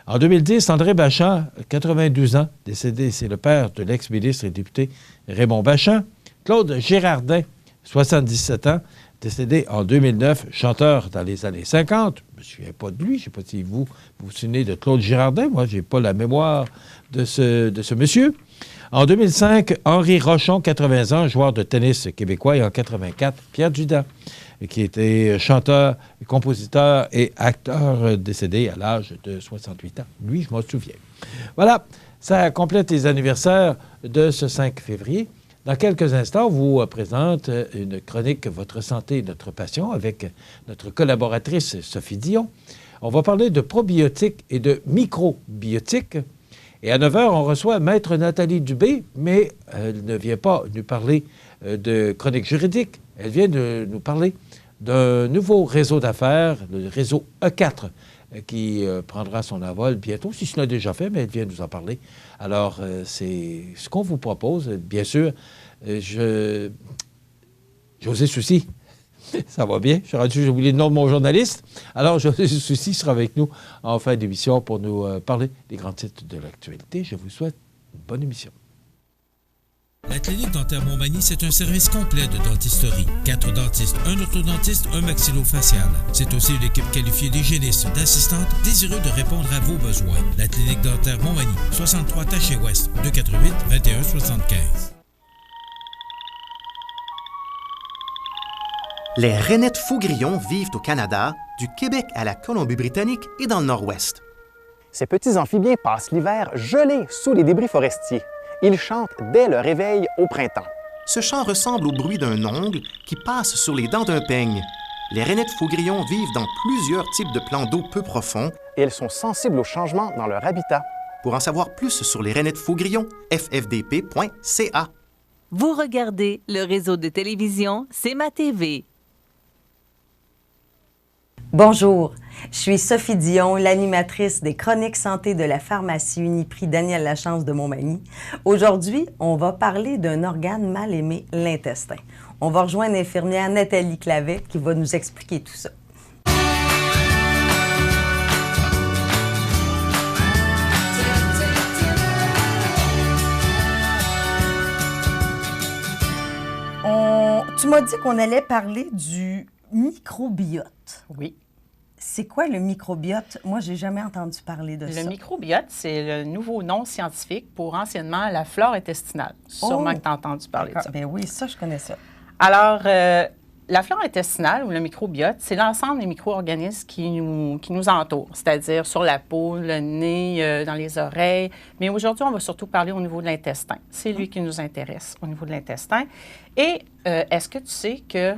En 2010, André Bachand, 92 ans, décédé, c'est le père de l'ex-ministre et député Raymond Bachand. Claude Girardin, 77 ans, décédé en 2009, chanteur dans les années 50. Je ne me souviens pas de lui. Je ne sais pas si vous vous souvenez de Claude Girardin. Moi, je n'ai pas la mémoire de ce monsieur. En 2005, Henri Rochon, 80 ans, joueur de tennis québécois. Et en 84, Pierre Dudin, qui était chanteur, compositeur et acteur décédé à l'âge de 68 ans. Lui, je m'en souviens. Voilà, ça complète les anniversaires de ce 5 février. Dans quelques instants, on vous présente une chronique « Votre santé, notre passion » avec notre collaboratrice Sophie Dion. On va parler de probiotiques et de microbiotiques. Et à 9h, on reçoit Maître Nathalie Dubé, mais elle ne vient pas nous parler de chronique juridique. Elle vient de nous parler d'un nouveau réseau d'affaires, le réseau E4, qui prendra son envol bientôt, si ce n'est déjà fait, mais elle vient nous en parler. Alors, c'est ce qu'on vous propose. Bien sûr, José Soucy, ça va bien. J'ai oublié le nom de mon journaliste. Alors, José Soucy sera avec nous en fin d'émission pour nous parler des grands titres de l'actualité. Je vous souhaite une bonne émission. La clinique dentaire Montmagny, c'est un service complet de dentisterie. 4 dentistes, un orthodontiste, un maxillofacial. C'est aussi une équipe qualifiée d'hygiénistes, d'assistantes, désireux de répondre à vos besoins. La clinique dentaire Montmagny, 63 Taché-Ouest, 248-2175. Les rainettes faux-grillons vivent au Canada, du Québec à la Colombie-Britannique et dans le Nord-Ouest. Ces petits amphibiens passent l'hiver gelés sous les débris forestiers. Ils chantent dès le réveil au printemps. Ce chant ressemble au bruit d'un ongle qui passe sur les dents d'un peigne. Les rainettes faux-grillons vivent dans plusieurs types de plans d'eau peu profonds Et elles sont sensibles aux changements dans leur habitat. Pour en savoir plus sur les rainettes faux-grillons, ffdp.ca. Vous regardez le réseau de télévision C'est ma TV. Bonjour, je suis Sophie Dion, l'animatrice des Chroniques Santé de la pharmacie Uniprix Daniel Lachance de Montmagny. Aujourd'hui, on va parler d'un organe mal aimé, l'intestin. On va rejoindre l'infirmière Nathalie Clavet qui va nous expliquer tout ça. Tu m'as dit qu'on allait parler du microbiote. Oui. C'est quoi le microbiote? Moi, j'ai jamais entendu parler de ça. Le microbiote, c'est le nouveau nom scientifique pour anciennement la flore intestinale. Sûrement que tu as entendu parler de ça. Ben oui, ça, je connais ça. Alors, la flore intestinale ou le microbiote, c'est l'ensemble des micro-organismes qui nous entourent, c'est-à-dire sur la peau, le nez, dans les oreilles. Mais aujourd'hui, on va surtout parler au niveau de l'intestin. C'est lui qui nous intéresse au niveau de l'intestin. Et est-ce que tu sais que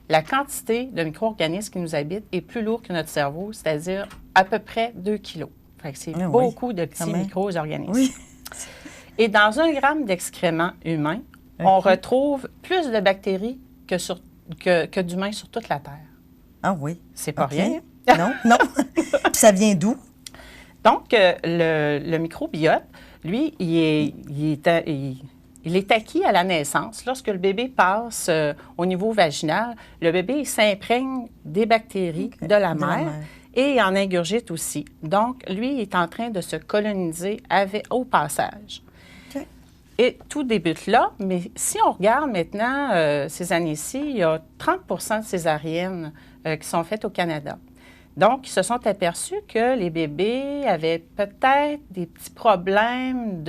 la quantité de micro-organismes qui nous habitent est plus lourde que notre cerveau, c'est-à-dire à peu près 2 kilos. Fait que c'est beaucoup de petits micro-organismes. Oui. Et dans 1 gramme d'excréments humains, on retrouve plus de bactéries que d'humains sur toute la Terre. Ah oui. C'est pas rien. Non, non. Puis ça vient d'où? Donc, le microbiote, lui, il est acquis à la naissance. Lorsque le bébé passe au niveau vaginal, le bébé s'imprègne des bactéries de la mère et il en ingurgite aussi. Donc, lui, il est en train de se coloniser au passage. Okay. Et tout débute là, mais si on regarde maintenant ces années-ci, il y a 30 de césariennes qui sont faites au Canada. Donc, ils se sont aperçus que les bébés avaient peut-être des petits problèmes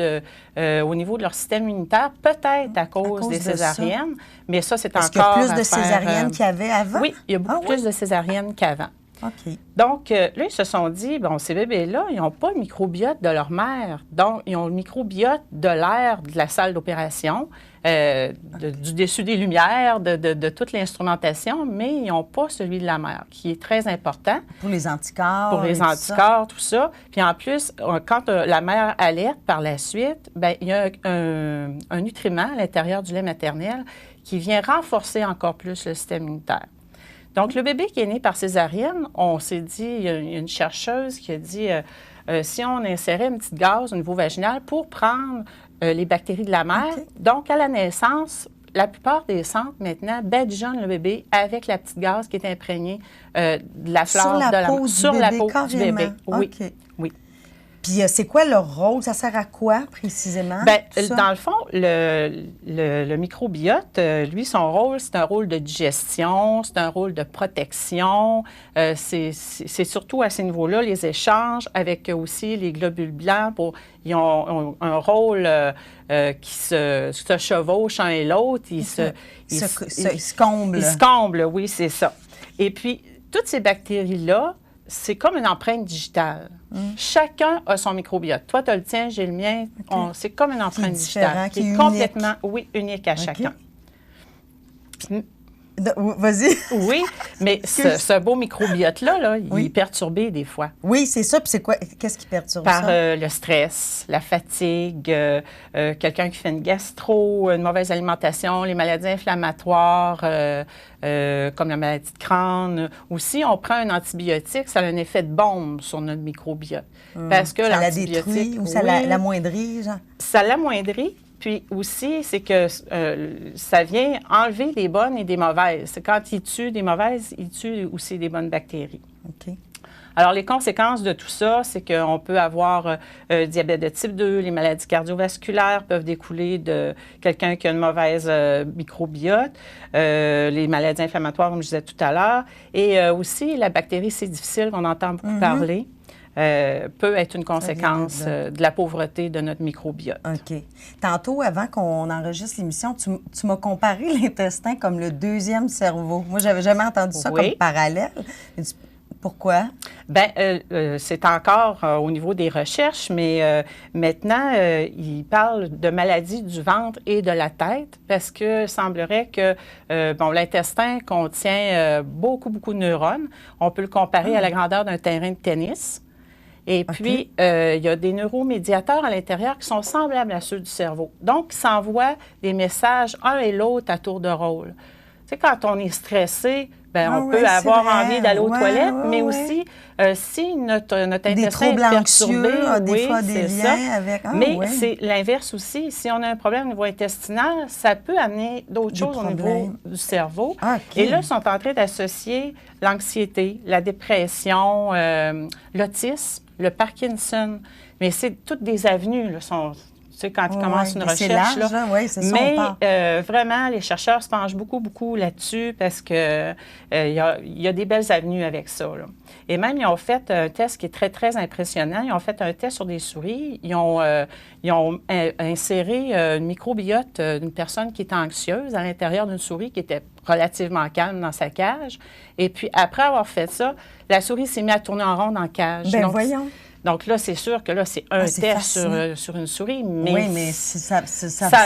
au niveau de leur système immunitaire, peut-être à cause des césariennes, mais ça, c'est encore Est-ce qu'il y a plus de césariennes qu'il y avait avant? Oui, il y a beaucoup plus de césariennes qu'avant. OK. Donc, là, ils se sont dit, bon, ces bébés-là, ils n'ont pas le microbiote de leur mère. Donc, ils ont le microbiote de l'air de la salle d'opération, du dessus des lumières, de toute l'instrumentation, mais ils n'ont pas celui de la mère, qui est très important. Pour les anticorps. Pour les anticorps, tout ça. Puis en plus, quand la mère alerte par la suite, bien, il y a un nutriment à l'intérieur du lait maternel qui vient renforcer encore plus le système immunitaire. Donc, le bébé qui est né par césarienne, on s'est dit, il y a une chercheuse qui a dit, si on insérait une petite gaz au niveau vaginal pour prendre les bactéries de la mère, donc à la naissance, la plupart des centres maintenant badigeonnent le bébé avec la petite gaz qui est imprégnée de la flore de la mère. Sur la peau du bébé. Oui. Okay. Oui. Puis c'est quoi leur rôle? Ça sert à quoi précisément? Bien, dans le fond, le microbiote, lui, son rôle, c'est un rôle de digestion, c'est un rôle de protection. C'est surtout à ces niveaux-là, les échanges avec aussi les globules blancs. Ils ont un rôle qui se chevauche un et l'autre. Ils se comblent. Ils se comblent, oui, c'est ça. Et puis, toutes ces bactéries-là, c'est comme une empreinte digitale. Chacun a son microbiote. Toi, tu as le tien, j'ai le mien. C'est comme une empreinte digitale qui est complètement unique à chacun. Vas-y. Oui, mais ce beau microbiote-là, il est perturbé des fois. Oui, c'est ça. Puis c'est quoi? Qu'est-ce qui perturbe ça? Par le stress, la fatigue, quelqu'un qui fait une gastro, une mauvaise alimentation, les maladies inflammatoires, comme la maladie de Crohn. Aussi, on prend un antibiotique, ça a un effet de bombe sur notre microbiote. Parce que ça la détruit ou ça l'amoindrit, genre? Ça l'amoindrit. Puis aussi, c'est que ça vient enlever des bonnes et des mauvaises. Quand il tue des mauvaises, il tue aussi des bonnes bactéries. OK. Alors, les conséquences de tout ça, c'est qu'on peut avoir diabète de type 2, les maladies cardiovasculaires peuvent découler de quelqu'un qui a une mauvaise microbiote, les maladies inflammatoires, comme je disais tout à l'heure, et aussi la bactérie C. difficile, qu'on entend beaucoup parler. Peut être une conséquence de la pauvreté de notre microbiote. OK. Tantôt, avant qu'on enregistre l'émission, tu m'as comparé l'intestin comme le deuxième cerveau. Moi, j'avais jamais entendu ça comme parallèle. Pourquoi? Bien, c'est encore au niveau des recherches, mais maintenant, il parle de maladies du ventre et de la tête parce que semblerait que l'intestin contient beaucoup de neurones. On peut le comparer à la grandeur d'un terrain de tennis. Et puis, il y a des neuromédiateurs à l'intérieur qui sont semblables à ceux du cerveau. Donc, ils s'envoient des messages un et l'autre à tour de rôle. Tu sais, quand on est stressé, on peut avoir envie d'aller aux toilettes, mais aussi, si notre intestin est perturbé, des fois des liens avec... c'est l'inverse aussi. Si on a un problème au niveau intestinal, ça peut amener d'autres choses au niveau du cerveau. Et là, ils sont en train d'associer l'anxiété, la dépression, l'autisme, le Parkinson. Mais c'est toutes des avenues, là, tu sais, quand ils commencent une recherche. C'est large, c'est ça. Mais vraiment, les chercheurs se penchent beaucoup là-dessus parce qu'il y a des belles avenues avec ça. Là. Et même, ils ont fait un test qui est très, très impressionnant. Ils ont fait un test sur des souris. Ils ont inséré une microbiote d'une personne qui était anxieuse à l'intérieur d'une souris qui était relativement calme dans sa cage. Et puis, après avoir fait ça, la souris s'est mise à tourner en rond dans la cage. Bien, voyons. Donc là, c'est sûr que là, c'est un test sur une souris, mais, mais ça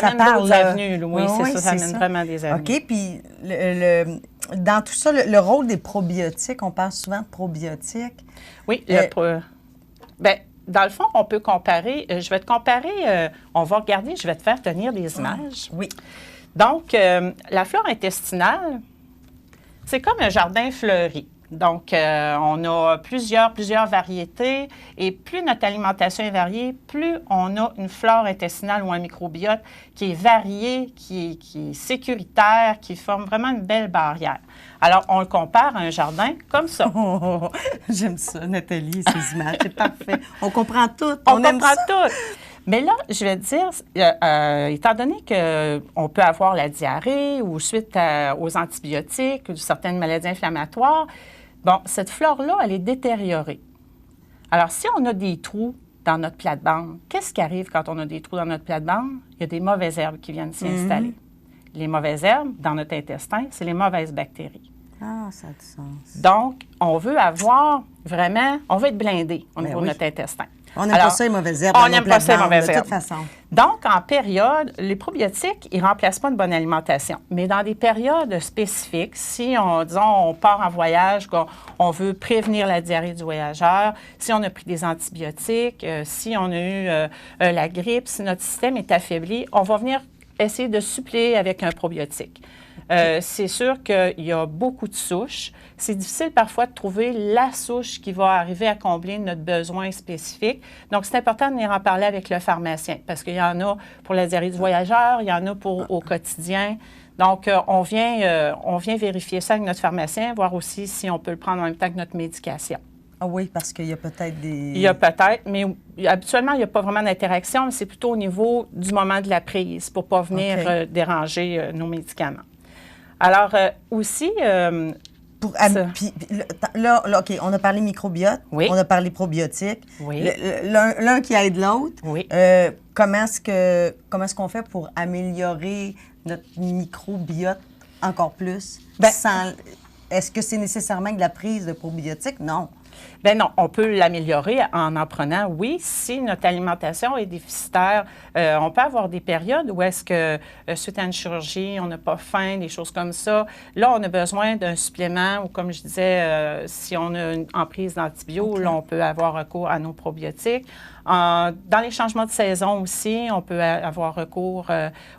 amène d'autres avenues. Là. Oui, c'est ça, ça amène vraiment des avenues. OK, puis dans tout ça, le rôle des probiotiques, on parle souvent de probiotiques. Oui, dans le fond, on peut comparer, je vais te comparer, on va regarder, je vais te faire tenir des images. Oui. Donc, la flore intestinale, c'est comme un jardin fleuri. Donc, on a plusieurs variétés et plus notre alimentation est variée, plus on a une flore intestinale ou un microbiote qui est varié, qui est sécuritaire, qui forme vraiment une belle barrière. Alors, on le compare à un jardin comme ça. J'aime ça, Nathalie, ces images, c'est parfait. On comprend tout. On comprend tout. Mais là, je vais te dire, étant donné qu'on peut avoir la diarrhée ou suite aux antibiotiques ou certaines maladies inflammatoires, bon, cette flore-là, elle est détériorée. Alors, si on a des trous dans notre plate-bande, qu'est-ce qui arrive quand on a des trous dans notre plate-bande? Il y a des mauvaises herbes qui viennent s'y installer. Les mauvaises herbes, dans notre intestin, c'est les mauvaises bactéries. Ah, ça a du sens. Donc, on veut être blindé au niveau de notre intestin. On n'aime pas ça, les mauvaises herbes. On n'aime pas ça, les mauvaises herbes. De toute façon. Donc, en période, les probiotiques, ils ne remplacent pas une bonne alimentation. Mais dans des périodes spécifiques, si, on part en voyage, on veut prévenir la diarrhée du voyageur, si on a pris des antibiotiques, si on a eu la grippe, si notre système est affaibli, on va venir essayer de suppléer avec un probiotique. C'est sûr qu'il y a beaucoup de souches. C'est difficile parfois de trouver la souche qui va arriver à combler notre besoin spécifique. Donc, c'est important de venir en parler avec le pharmacien parce qu'il y en a pour la diarrhée du voyageur, il y en a au quotidien. Donc, on vient vérifier ça avec notre pharmacien, voir aussi si on peut le prendre en même temps que notre médication. Ah oui, parce qu'il y a peut-être des... Il y a peut-être, mais habituellement, il n'y a pas vraiment d'interaction, mais c'est plutôt au niveau du moment de la prise pour ne pas venir déranger nos médicaments. Alors, aussi... là, OK, on a parlé microbiote, on a parlé probiotiques. Oui. L'un qui aide l'autre. Oui. Comment est-ce qu'on fait pour améliorer notre microbiote encore plus? Est-ce que c'est nécessairement de la prise de probiotiques? Non. Bien non, on peut l'améliorer en prenant, oui, si notre alimentation est déficitaire. On peut avoir des périodes où est-ce que, suite à une chirurgie, on n'a pas faim, des choses comme ça. Là, on a besoin d'un supplément ou, comme je disais, si on a une emprise d'antibiotiques, là, on peut avoir recours à nos probiotiques. Dans les changements de saison aussi, on peut avoir recours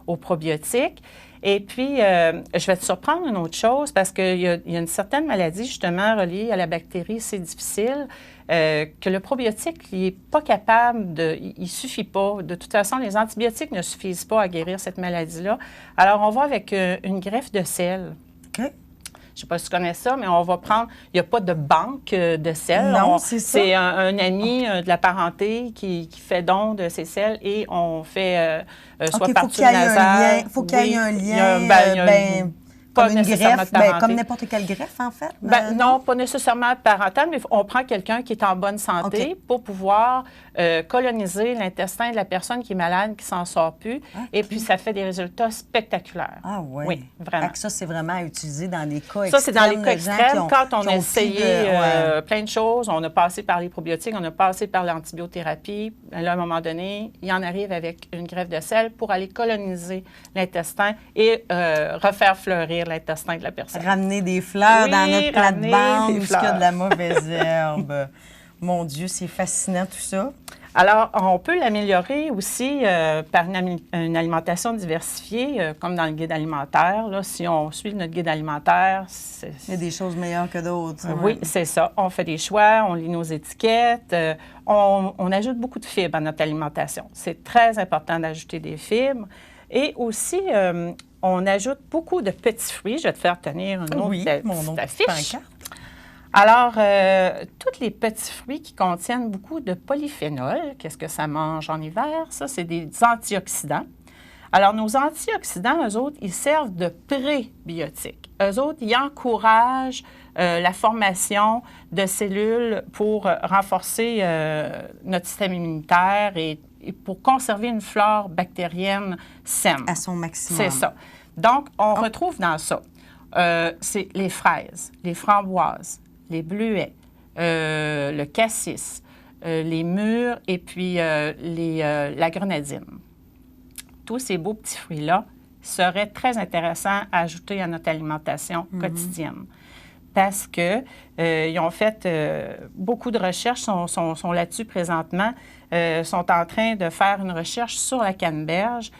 aux probiotiques. Et puis, je vais te surprendre une autre chose parce qu'il y a une certaine maladie, justement, reliée à la bactérie, c'est difficile, que le probiotique, il n'est pas capable il ne suffit pas. De toute façon, les antibiotiques ne suffisent pas à guérir cette maladie-là. Alors, on va avec une greffe de sel. OK. Je ne sais pas si tu connais ça, mais on va prendre... Il n'y a pas de banque de sels. Non, c'est ça. C'est un ami de la parenté qui fait don de ces sels et on fait soit par tube nasale... Il faut qu'il y ait un lien. pas comme une nécessairement greffe, de parenté. comme n'importe quelle greffe, en fait? Non, pas nécessairement parentale, mais on prend quelqu'un qui est en bonne santé pour pouvoir coloniser l'intestin de la personne qui est malade, qui s'en sort plus. Et puis, ça fait des résultats spectaculaires. Ah oui? Oui, vraiment. Ça, c'est vraiment à utiliser dans les cas extrêmes. Ça, c'est dans les cas extrêmes. Quand on a essayé plein de choses, on a passé par les probiotiques, on a passé par l'antibiothérapie. Là, à un moment donné, il en arrive avec une greffe de sel pour aller coloniser l'intestin et refaire fleurir l'intestin de la personne. Ramener des fleurs dans notre plate-bande où il y a de la mauvaise herbe. Mon Dieu, c'est fascinant tout ça. Alors, on peut l'améliorer aussi par une alimentation diversifiée, comme dans le guide alimentaire. Là, si on suit notre guide alimentaire, il y a des choses meilleures que d'autres. Oui, c'est ça. On fait des choix, on lit nos étiquettes, on ajoute beaucoup de fibres à notre alimentation. C'est très important d'ajouter des fibres. Et aussi, on ajoute beaucoup de petits fruits. Je vais te faire tenir une autre affiche. Alors, tous les petits fruits qui contiennent beaucoup de polyphénol, qu'est-ce que ça mange en hiver? Ça, c'est des antioxydants. Alors, nos antioxydants, eux autres, ils servent de prébiotiques. Eux autres, ils encouragent la formation de cellules pour renforcer notre système immunitaire et pour conserver une flore bactérienne saine. À son maximum. C'est ça. Donc, on retrouve dans ça, c'est les fraises, les framboises, les bleuets, le cassis, les mûres et puis la grenadine. Tous ces beaux petits fruits-là seraient très intéressants à ajouter à notre alimentation quotidienne. Parce qu'ils ont fait beaucoup de recherches, sont là-dessus présentement, sont en train de faire une recherche sur la canneberge.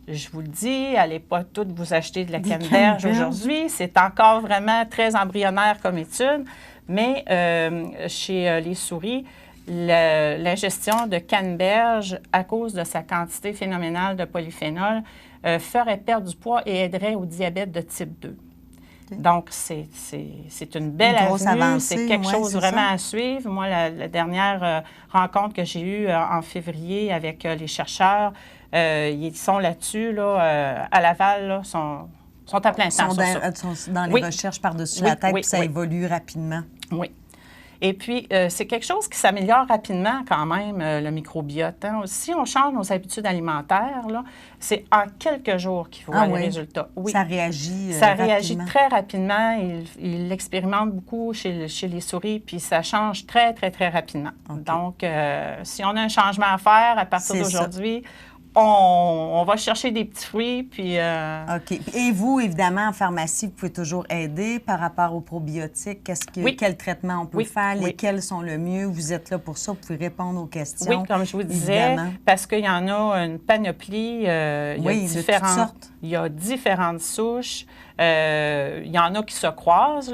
Je vous le dis, allez pas toutes vous acheter de la canneberge aujourd'hui. C'est encore vraiment très embryonnaire comme étude, mais chez les souris, l'ingestion de canneberge, à cause de sa quantité phénoménale de polyphénol, ferait perdre du poids et aiderait au diabète de type 2. Donc, c'est une belle avenue, c'est quelque chose vraiment à suivre. Moi, la dernière rencontre que j'ai eue en février avec les chercheurs, ils sont là-dessus, à Laval, sont à plein temps sur ça. Sont dans les recherches par-dessus la tête, puis ça évolue rapidement. Oui. Et puis, c'est quelque chose qui s'améliore rapidement quand même, le microbiote. Hein. Si on change nos habitudes alimentaires, c'est en quelques jours qu'il faut voir les résultats. Oui. Ça réagit Ça réagit très rapidement. Il l'expérimente beaucoup chez les souris, puis ça change très, très, très rapidement. Okay. Donc, si on a un changement à faire à partir d'aujourd'hui, on va chercher des petits fruits, puis... OK. Et vous, évidemment, en pharmacie, vous pouvez toujours aider par rapport aux probiotiques. Quel traitement on peut faire? Lesquels sont le mieux? Vous êtes là pour ça, vous pouvez répondre aux questions. Oui, comme je vous disais, parce qu'il y en a une panoplie. Il y a différentes souches. Il y en a qui se croisent,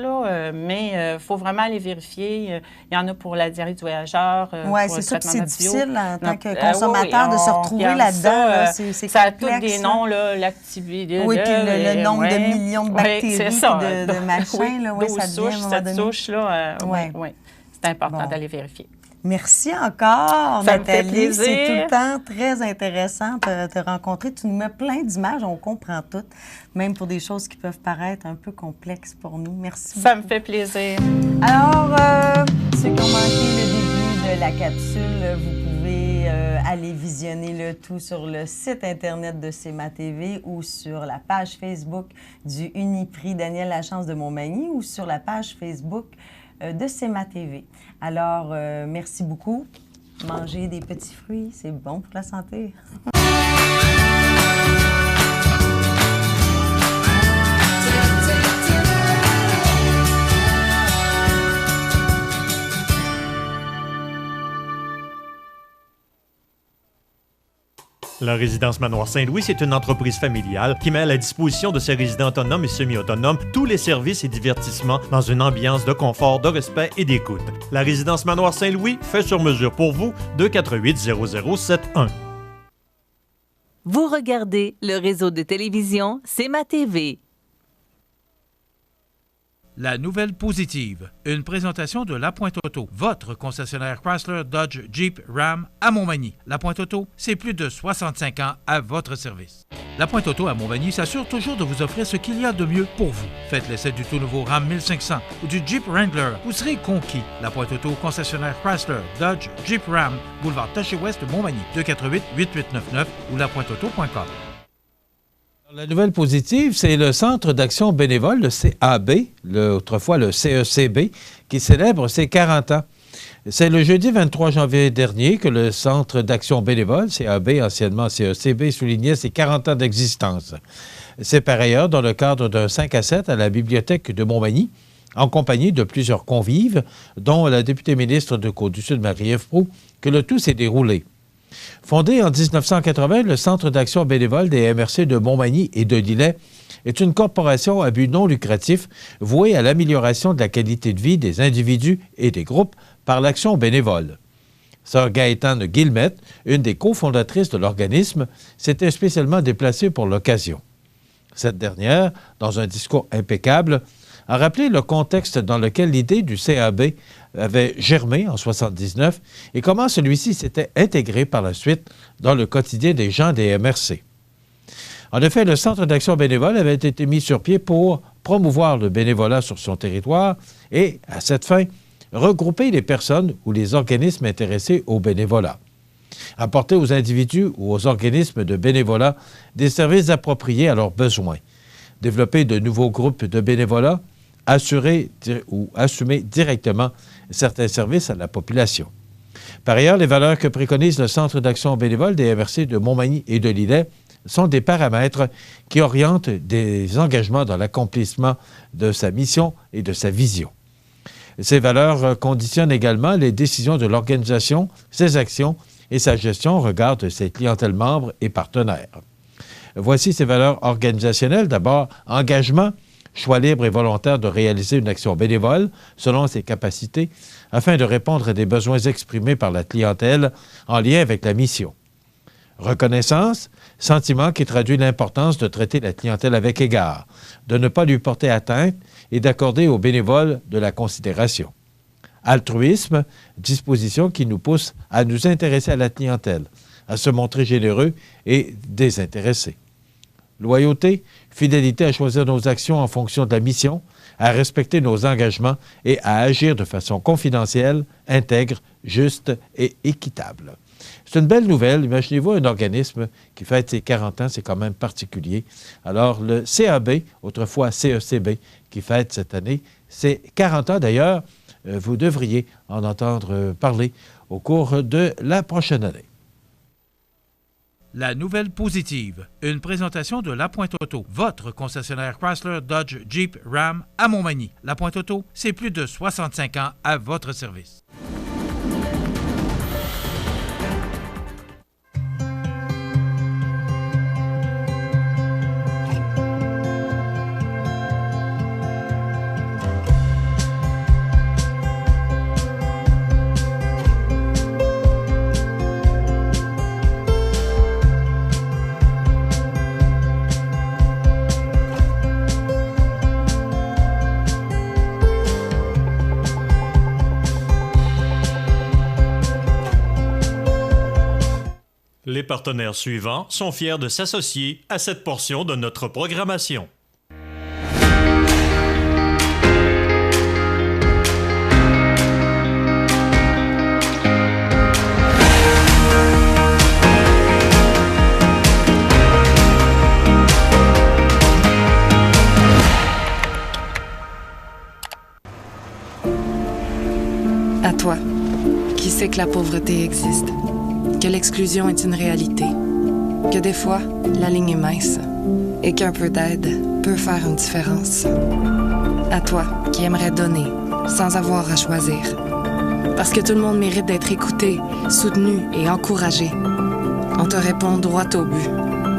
mais il faut vraiment les vérifier. Il y en a pour la diarrhée du voyageur. Oui, c'est ça, c'est difficile en tant que consommateur de se retrouver là-dedans. Ça a tous des noms, l'activité. Oui, puis le nombre de millions de bactéries et de machins, ça devient à un moment donné. Cette souche-là, oui. C'est important d'aller vérifier. Merci encore, ça Nathalie. Me fait plaisir. C'est tout le temps très intéressant de te rencontrer. Tu nous mets plein d'images, on comprend tout, même pour des choses qui peuvent paraître un peu complexes pour nous. Merci Ça beaucoup. Me fait plaisir. Alors, ceux qui ont manqué le début de la capsule, vous pouvez aller visionner le tout sur le site Internet de CEMA TV ou sur la page Facebook du Uniprix Daniel Lachance de Montmagny ou sur la page Facebook de CEMA TV. Alors, merci beaucoup. Manger des petits fruits, c'est bon pour la santé. La résidence Manoir Saint-Louis, c'est une entreprise familiale qui met à la disposition de ses résidents autonomes et semi-autonomes tous les services et divertissements dans une ambiance de confort, de respect et d'écoute. La résidence Manoir Saint-Louis fait sur mesure pour vous, 248-0071. Vous regardez le réseau de télévision CEMA TV. La nouvelle positive, une présentation de La Pointe Auto, votre concessionnaire Chrysler, Dodge, Jeep, Ram à Montmagny. La Pointe Auto, c'est plus de 65 ans à votre service. La Pointe Auto à Montmagny s'assure toujours de vous offrir ce qu'il y a de mieux pour vous. Faites l'essai du tout nouveau Ram 1500 ou du Jeep Wrangler. Vous serez conquis. La Pointe Auto, concessionnaire Chrysler, Dodge, Jeep, Ram, boulevard Taché-Ouest, Montmagny, 248-8899 ou lapointeauto.com. La nouvelle positive, c'est le Centre d'action bénévole, le CAB, autrefois le CECB, qui célèbre ses 40 ans. C'est le jeudi 23 janvier dernier que le Centre d'action bénévole, CAB, anciennement CECB, soulignait ses 40 ans d'existence. C'est par ailleurs dans le cadre d'un 5 à 7 à la Bibliothèque de Montmagny, en compagnie de plusieurs convives, dont la députée ministre de Côte-du-Sud, Marie-Ève Proulx, que le tout s'est déroulé. Fondé en 1980, le Centre d'action bénévole des MRC de Montmagny et de Lillet est une corporation à but non lucratif vouée à l'amélioration de la qualité de vie des individus et des groupes par l'action bénévole. Sœur Gaëtane Guillemette, une des cofondatrices de l'organisme, s'était spécialement déplacée pour l'occasion. Cette dernière, dans un discours impeccable, a rappelé le contexte dans lequel l'idée du CAB avait germé en 1979 et comment celui-ci s'était intégré par la suite dans le quotidien des gens des MRC. En effet, le Centre d'action bénévole avait été mis sur pied pour promouvoir le bénévolat sur son territoire et, à cette fin, regrouper les personnes ou les organismes intéressés au bénévolat. Apporter aux individus ou aux organismes de bénévolat des services appropriés à leurs besoins. Développer de nouveaux groupes de bénévolat, assurer ou assumer directement certains services à la population. Par ailleurs, les valeurs que préconise le Centre d'action bénévole des MRC de Montmagny et de Lillet sont des paramètres qui orientent des engagements dans l'accomplissement de sa mission et de sa vision. Ces valeurs conditionnent également les décisions de l'organisation, ses actions et sa gestion au regard de ses clientèles membres et partenaires. Voici ces valeurs organisationnelles. D'abord, engagement, choix libre et volontaire de réaliser une action bénévole selon ses capacités afin de répondre à des besoins exprimés par la clientèle en lien avec la mission. Reconnaissance, sentiment qui traduit l'importance de traiter la clientèle avec égard, de ne pas lui porter atteinte et d'accorder aux bénévoles de la considération. Altruisme, disposition qui nous pousse à nous intéresser à la clientèle, à se montrer généreux et désintéressé. Loyauté, fidélité à choisir nos actions en fonction de la mission, à respecter nos engagements et à agir de façon confidentielle, intègre, juste et équitable. C'est une belle nouvelle. Imaginez-vous un organisme qui fête ses 40 ans, c'est quand même particulier. Alors, le CAB, autrefois CECB, qui fête cette année, c'est 40 ans. D'ailleurs, vous devriez en entendre parler au cours de la prochaine année. La nouvelle positive, une présentation de La Pointe Auto, votre concessionnaire Chrysler, Dodge, Jeep, Ram à Montmagny. La Pointe Auto, c'est plus de 65 ans à votre service. Les partenaires suivants sont fiers de s'associer à cette portion de notre programmation. À toi, qui sait que la pauvreté existe, que l'exclusion est une réalité, que des fois, la ligne est mince et qu'un peu d'aide peut faire une différence. À toi, qui aimerais donner sans avoir à choisir. Parce que tout le monde mérite d'être écouté, soutenu et encouragé. On te répond droit au but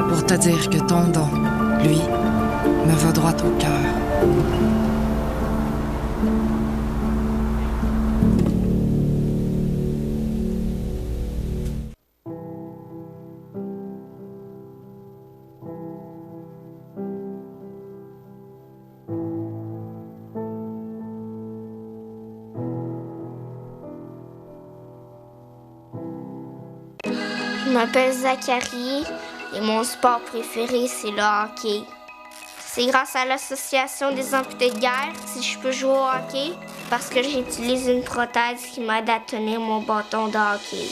pour te dire que ton don, lui, me va droit au cœur. m'appelle Zachary et mon sport préféré, c'est le hockey. C'est grâce à l'association des amputés de guerre si je peux jouer au hockey parce que j'utilise une prothèse qui m'aide à tenir mon bâton de hockey.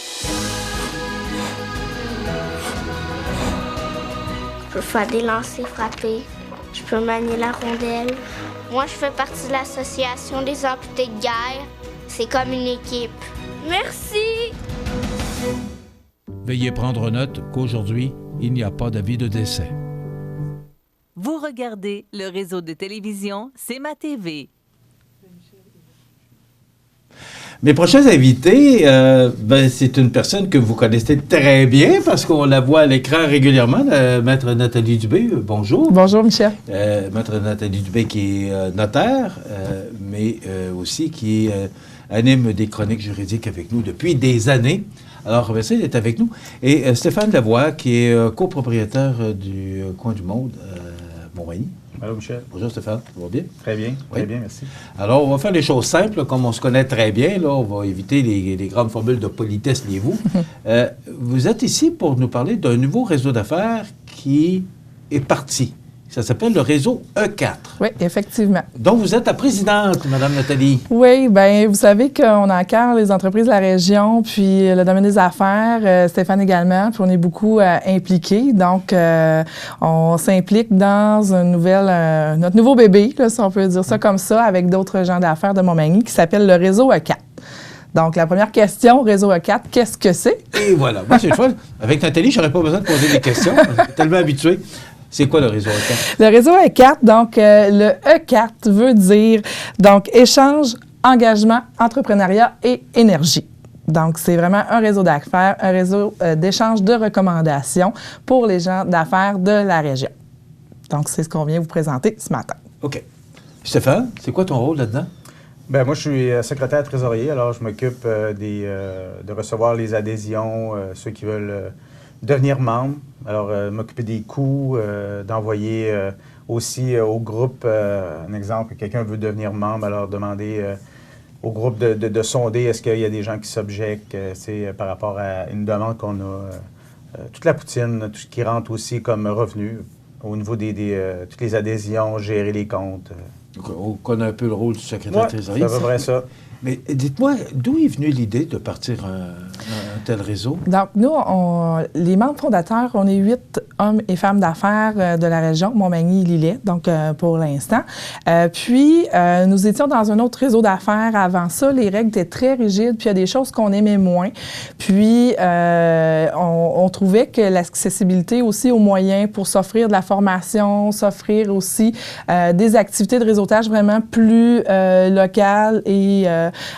Je peux faire des lancers frappés. Je peux manier la rondelle. Moi, je fais partie de l'association des amputés de guerre. C'est comme une équipe. Merci! Veuillez prendre note qu'aujourd'hui, il n'y a pas d'avis de décès. Vous regardez le réseau de télévision C'est ma TV. Mes prochains invités, c'est une personne que vous connaissez très bien parce qu'on la voit à l'écran régulièrement, Maître Nathalie Dubé. Bonjour. Bonjour, Michel. Maître Nathalie Dubé qui est notaire, mais aussi qui anime des chroniques juridiques avec nous depuis des années. Alors, merci d'être avec nous. Et Stéphane Lavoie, qui est copropriétaire du Coin du Monde, Montmagny. Allô, Michel. Bonjour, Stéphane. Ça va bien? Très bien. Oui. Très bien, merci. Alors, on va faire les choses simples, comme on se connaît très bien. Là, on va éviter les grandes formules de politesse, liez-vous. Vous êtes ici pour nous parler d'un nouveau réseau d'affaires qui est parti. Ça s'appelle le réseau E4. Oui, effectivement. Donc, vous êtes la présidente, Mme Nathalie. Oui, bien, vous savez qu'on a à cœur les entreprises de la région, puis le domaine des affaires, Stéphane également, puis on est beaucoup impliqués. Donc, on s'implique dans notre nouveau bébé, là, si on peut dire ça comme ça, avec d'autres gens d'affaires de Montmagny, qui s'appelle le réseau E4. Donc, la première question, réseau E4, qu'est-ce que c'est? Et voilà. Moi, c'est une fois, avec Nathalie, je n'aurais pas besoin de poser des questions. Je suis tellement habitué. C'est quoi le réseau E4? Le réseau E4, donc, le E4 veut dire, donc, échange, engagement, entrepreneuriat et énergie. Donc, c'est vraiment un réseau d'affaires, un réseau d'échange de recommandations pour les gens d'affaires de la région. Donc, c'est ce qu'on vient vous présenter ce matin. OK. Stéphane, c'est quoi ton rôle là-dedans? Bien, moi, je suis secrétaire trésorier, alors je m'occupe de recevoir les adhésions, ceux qui veulent devenir membre. Alors, m'occuper des coûts, d'envoyer aussi au groupe, un exemple, quelqu'un veut devenir membre, alors demander au groupe de sonder est-ce qu'il y a des gens qui s'objectent par rapport à une demande qu'on a. Toute la poutine, tout ce qui rentre aussi comme revenu au niveau toutes les adhésions, gérer les comptes. On connaît un peu le rôle du secrétaire trésorier. C'est à peu près ça. Mais dites-moi, d'où est venue l'idée de partir un tel réseau? Donc, nous, les membres fondateurs, on est 8 hommes et femmes d'affaires de la région, Montmagny-Lillet, donc pour l'instant. Puis, nous étions dans un autre réseau d'affaires avant ça. Les règles étaient très rigides, puis il y a des choses qu'on aimait moins. Puis, on trouvait que l'accessibilité aussi aux moyens pour s'offrir de la formation, s'offrir aussi des activités de réseautage vraiment plus locales et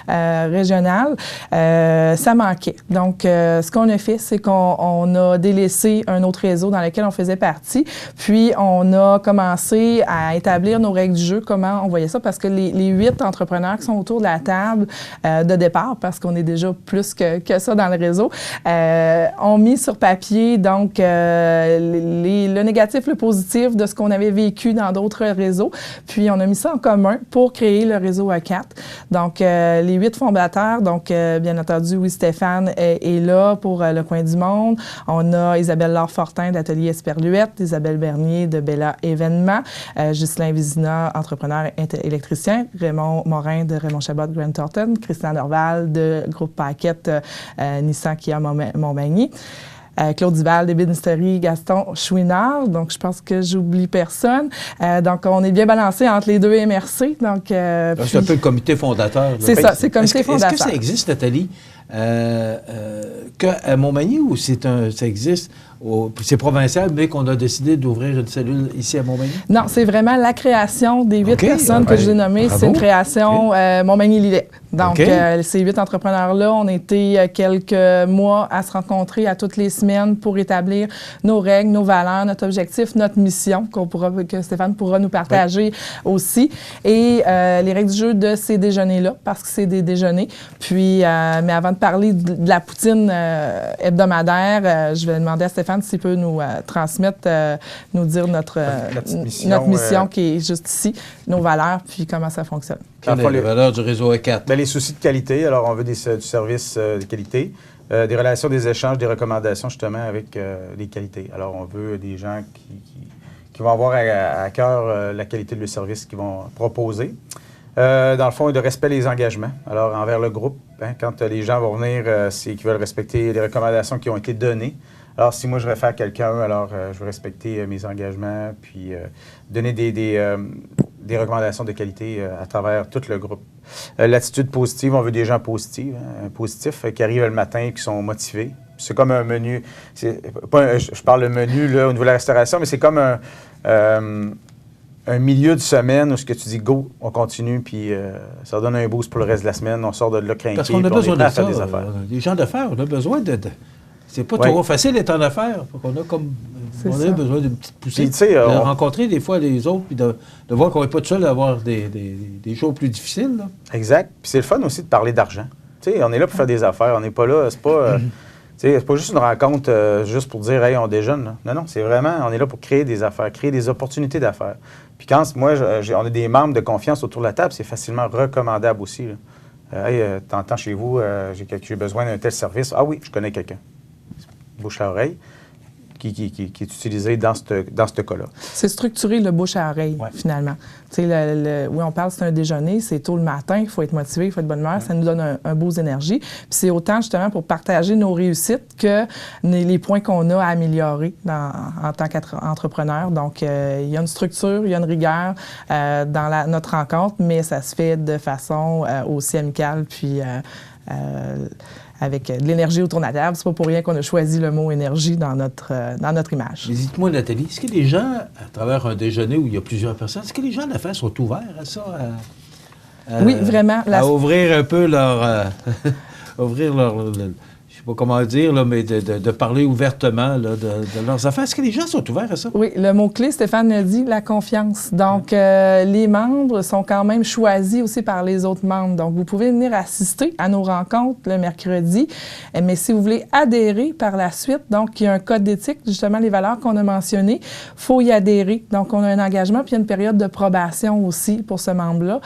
régionales, ça manquait. Donc, ce qu'on a fait, c'est qu'on a délaissé un autre réseau dans lequel on faisait partie, puis on a commencé à établir nos règles du jeu, comment on voyait ça, parce que les 8 entrepreneurs qui sont autour de la table de départ, parce qu'on est déjà plus que ça dans le réseau, ont mis sur papier, donc, le négatif, le positif de ce qu'on avait vécu dans d'autres réseaux, puis on a mis ça en commun pour créer le réseau E4. Donc, les 8 fondateurs, donc, bien entendu, oui, Stéphane est là pour le Coin du Monde. On a Isabelle Laure-Fortin d'Atelier Esperluette, Isabelle Bernier de Bella Événements, Ghislain Vizina, entrepreneur électricien, Raymond Morin de Raymond Chabot Grant Thornton, Christian Dorval de Groupe Paquette Nissan Kia Montmagny. Claude Duval, d'ébénisterie, Gaston Chouinard. Donc, je pense que j'oublie personne. Donc, on est bien balancé entre les deux MRC. Donc, c'est un peu le comité fondateur. C'est ça, c'est le comité fondateur. Est-ce que ça existe, Nathalie, qu'à Montmagny ou ça existe? C'est provincial, mais qu'on a décidé d'ouvrir une cellule ici à Montmagny? Non, c'est vraiment la création des 8 personnes que je vous ai nommées. C'est une création Montmagny-Lillet. Donc, ces 8 entrepreneurs-là, on était quelques mois à se rencontrer à toutes les semaines pour établir nos règles, nos valeurs, notre objectif, notre mission, que Stéphane pourra nous partager aussi. Et les règles du jeu de ces déjeuners-là, parce que c'est des déjeuners. Puis, mais avant de parler de la poutine hebdomadaire, je vais demander à Stéphane s'il peut nous transmettre, nous dire notre mission qui est juste ici, nos valeurs, puis comment ça fonctionne. Quelles sont les valeurs du réseau E4? Bien, les soucis de qualité. Alors, on veut du service de qualité. des relations, des échanges, des recommandations, justement, avec les qualités. Alors, on veut des gens qui vont avoir à cœur la qualité de leur service qu'ils vont proposer. Dans le fond, de respect des engagements. Alors, envers le groupe, hein, quand les gens vont venir, c'est qu'ils veulent respecter les recommandations qui ont été données. Alors, si moi, je réfère quelqu'un, alors je veux respecter mes engagements, puis donner des recommandations de qualité à travers tout le groupe. L'attitude positive, on veut des gens positifs, qui arrivent le matin et qui sont motivés. C'est comme un menu. Je parle de menu là, au niveau de la restauration, mais c'est comme un milieu de semaine où ce que tu dis, go, on continue, puis ça donne un boost pour le reste de la semaine. On sort de là craqué, parce qu'on a besoin de ça. Des affaires. Les gens d'affaires, on a besoin de c'est pas trop facile d'être en affaires. On a besoin d'une petite poussée. De rencontrer des fois les autres, puis de voir qu'on n'est pas tout seul à avoir des jours plus difficiles. Là. Exact. Puis c'est le fun aussi de parler d'argent. On est là pour faire des affaires. On n'est pas là, c'est pas... c'est pas juste une rencontre juste pour dire « Hey, on déjeune ». Non, c'est vraiment, on est là pour créer des affaires, créer des opportunités d'affaires. Puis quand, moi, on a des membres de confiance autour de la table, c'est facilement recommandable aussi. Là. Hey, t'entends chez vous, j'ai besoin d'un tel service. Ah oui, je connais quelqu'un. Bouche à oreille. Qui est utilisé dans ce cas-là. C'est structuré le bouche à oreille, finalement. Oui, on parle, c'est un déjeuner, c'est tôt le matin, il faut être motivé, il faut être de bonne humeur, ça nous donne un beau énergie. Puis c'est autant, justement, pour partager nos réussites que les points qu'on a à améliorer en tant qu'entrepreneur. Donc, il y a une structure, il y a une rigueur dans notre rencontre, mais ça se fait de façon aussi amicale, puis... avec de l'énergie autour de la table. C'est pas pour rien qu'on a choisi le mot énergie dans notre image. Mais dites-moi, Nathalie, est-ce que les gens, à travers un déjeuner où il y a plusieurs personnes, est-ce que les gens d'affaires sont ouverts à ça? Oui, vraiment. À ouvrir un peu leur... je sais pas comment dire, là, mais de parler ouvertement là, de leurs affaires. Est-ce que les gens sont ouverts à ça? Oui, le mot-clé, Stéphane l'a dit, la confiance. Donc, les membres sont quand même choisis aussi par les autres membres. Donc, vous pouvez venir assister à nos rencontres le mercredi, mais si vous voulez adhérer par la suite, donc, il y a un code d'éthique, justement, les valeurs qu'on a mentionnées, il faut y adhérer. Donc, on a un engagement, puis il y a une période de probation aussi pour ce membre-là,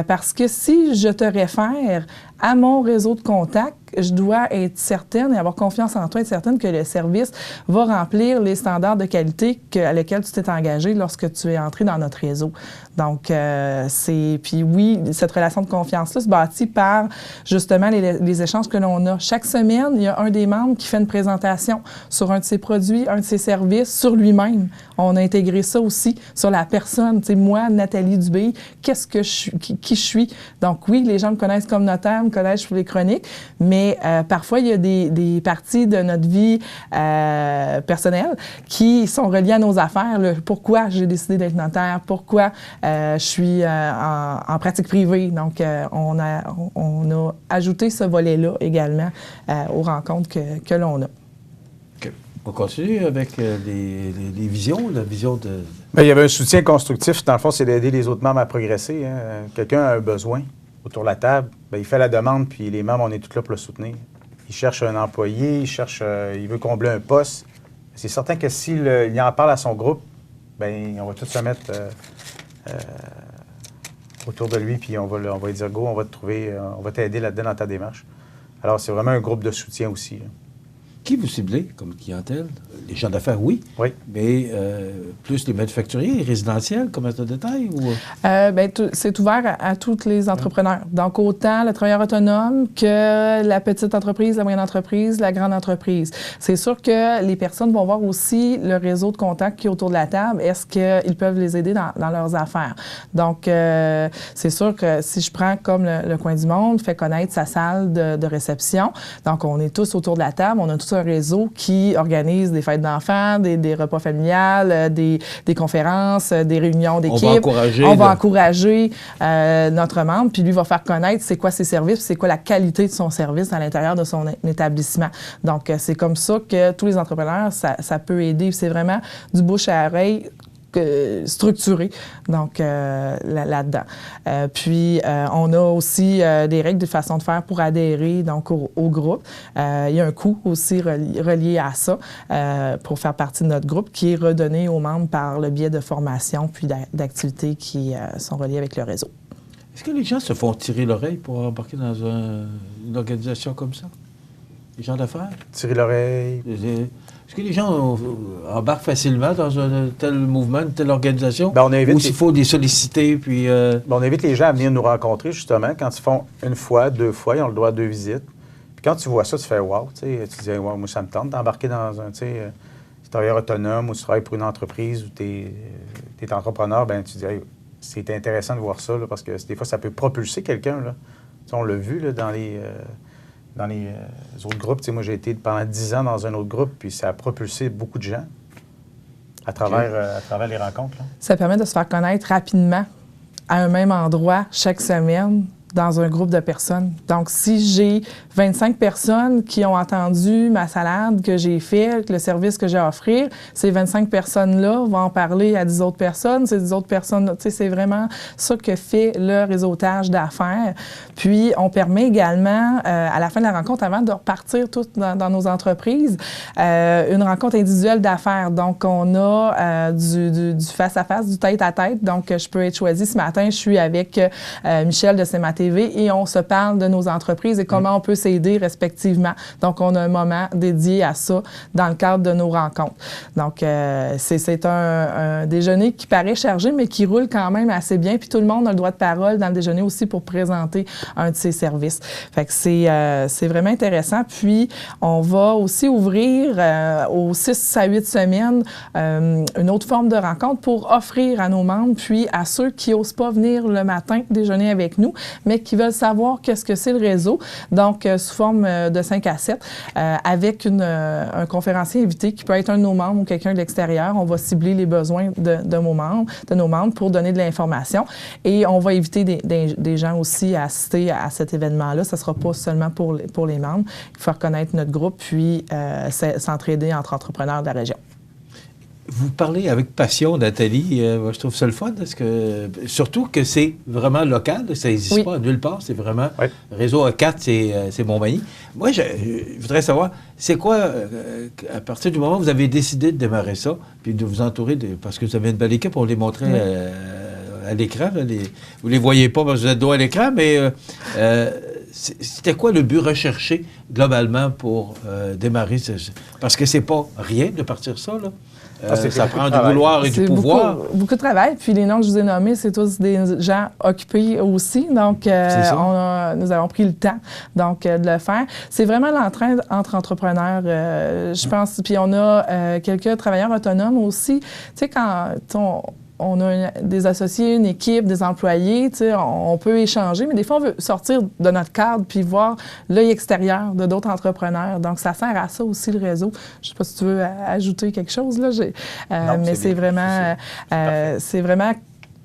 parce que si je te réfère à mon réseau de contacts, je dois être certaine et avoir confiance en toi, être certaine que le service va remplir les standards de qualité à lesquels tu t'es engagé lorsque tu es entré dans notre réseau. Donc, puis oui, cette relation de confiance-là se bâtit par, justement, les échanges que l'on a. Chaque semaine, il y a un des membres qui fait une présentation sur un de ses produits, un de ses services, sur lui-même. On a intégré ça aussi sur la personne. Tu sais, moi, Nathalie Dubé, qu'est-ce que je suis, qui je suis? Donc oui, les gens me connaissent comme notaire, me connaissent pour les chroniques, mais parfois, il y a des parties de notre vie personnelle qui sont reliées à nos affaires. Là. Pourquoi j'ai décidé d'être notaire? Pourquoi je suis en pratique privée? Donc, on a ajouté ce volet-là également aux rencontres que l'on a. OK. On continue avec les visions, la vision de... Bien, il y avait un soutien constructif. Dans le fond, c'est d'aider les autres membres à progresser. Hein. Quelqu'un a un besoin autour de la table, bien, il fait la demande, puis les membres, on est tous là pour le soutenir. Il cherche un employé, il veut combler un poste. C'est certain que s'il en parle à son groupe, bien, on va tous se mettre autour de lui, puis on va lui dire « Go, on va te trouver, on va t'aider là-dedans dans ta démarche ». Alors, c'est vraiment un groupe de soutien aussi. Là. Qui vous ciblez comme clientèle? Les gens d'affaires, oui. Oui. Mais plus les manufacturiers, les résidentiels, commerce de détail? Ou... c'est ouvert à tous les entrepreneurs. Donc, autant le travailleur autonome que la petite entreprise, la moyenne entreprise, la grande entreprise. C'est sûr que les personnes vont voir aussi le réseau de contacts qui est autour de la table. Est-ce qu'ils peuvent les aider dans leurs affaires? Donc, c'est sûr que si je prends comme le Coin du Monde, fait connaître sa salle de réception. Donc, on est tous autour de la table. On a tous un réseau qui organise des fêtes d'enfants, des repas familiales, des conférences, des réunions d'équipe. On va encourager notre membre, puis lui va faire connaître c'est quoi ses services, c'est quoi la qualité de son service à l'intérieur de son établissement. Donc, c'est comme ça que tous les entrepreneurs, ça peut aider. C'est vraiment du bouche à oreille structuré, donc là-dedans. Puis, on a aussi des règles de façon de faire pour adhérer donc au groupe. Il y a un coût aussi relié à ça pour faire partie de notre groupe qui est redonné aux membres par le biais de formations puis d'activités qui sont reliées avec le réseau. Est-ce que les gens se font tirer l'oreille pour embarquer dans une organisation comme ça? les gens d'affaires? Tirer l'oreille. Est-ce que les gens embarquent facilement dans un tel mouvement, une telle organisation? Ben, on invite ou s'il faut les solliciter, puis... Ben, on invite les gens à venir nous rencontrer, justement. Quand ils font une fois, 2 fois, ils ont le droit à 2 visites. Puis quand tu vois ça, tu fais « wow », tu sais. Tu dis « wow, moi, ça me tente d'embarquer dans un, tu sais, tu travailleur autonome ou tu travailles pour une entreprise ou tu es entrepreneur, ben tu dis hey, « c'est intéressant de voir ça, là, parce que des fois, ça peut propulser quelqu'un, là. » Tu sais, on l'a vu, là, dans les autres groupes. Tu sais, moi, j'ai été pendant 10 ans dans un autre groupe, puis ça a propulsé beaucoup de gens à travers les rencontres. Là. Ça permet de se faire connaître rapidement à un même endroit chaque semaine dans un groupe de personnes. Donc, si j'ai 25 personnes qui ont entendu ma salade que j'ai faite, le service que j'ai à offrir, ces 25 personnes-là vont en parler à 10 autres personnes. Ces 10 autres personnes, tu sais, c'est vraiment ça que fait le réseautage d'affaires. Puis, on permet également, à la fin de la rencontre, avant de repartir toutes dans nos entreprises, une rencontre individuelle d'affaires. Donc, on a du face-à-face, du tête-à-tête. Donc, je peux être choisie. Ce matin, je suis avec Michel de CMA TV et on se parle de nos entreprises et comment on peut s'aider respectivement. Donc, on a un moment dédié à ça dans le cadre de nos rencontres. Donc, c'est un déjeuner qui paraît chargé, mais qui roule quand même assez bien. Puis, tout le monde a le droit de parole dans le déjeuner aussi pour présenter un de ses services. Fait que c'est vraiment intéressant. Puis, on va aussi ouvrir aux 6 à 8 semaines une autre forme de rencontre pour offrir à nos membres, puis à ceux qui n'osent pas venir le matin déjeuner avec nous, mais qui veulent savoir qu'est-ce que c'est le réseau. Donc, sous forme de 5 à 7, avec un conférencier invité qui peut être un de nos membres ou quelqu'un de l'extérieur. On va cibler les besoins de nos membres pour donner de l'information. Et on va inviter des gens aussi à assister à cet événement-là. Ça ne sera pas seulement pour les membres. Il faut reconnaître notre groupe, puis s'entraider entre entrepreneurs de la région. Vous parlez avec passion, Nathalie. Je trouve ça le fun, parce que, surtout que c'est vraiment local. Ça n'existe pas nulle part. C'est vraiment... Réseau A4, c'est Montmagny. Moi, je voudrais savoir, c'est quoi, à partir du moment où vous avez décidé de démarrer ça, puis de vous entourer, parce que vous avez une belle équipe, on les montrait à l'écran. Vous ne les voyez pas parce que vous êtes dos à l'écran, mais c'était quoi le but recherché, globalement, pour démarrer? Parce que c'est pas rien de partir ça, là. Ça prend du vouloir et du pouvoir. Beaucoup de travail. Puis les noms que je vous ai nommés, c'est tous des gens occupés aussi. Donc, nous avons pris le temps de le faire. C'est vraiment l'entraide entre entrepreneurs, je pense. Puis on a quelques travailleurs autonomes aussi. Tu sais, quand on a des associés, une équipe, des employés, on peut échanger, mais des fois, on veut sortir de notre cadre puis voir l'œil extérieur de d'autres entrepreneurs. Donc, ça sert à ça aussi, le réseau. Je ne sais pas si tu veux ajouter quelque chose, là. Mais c'est vraiment...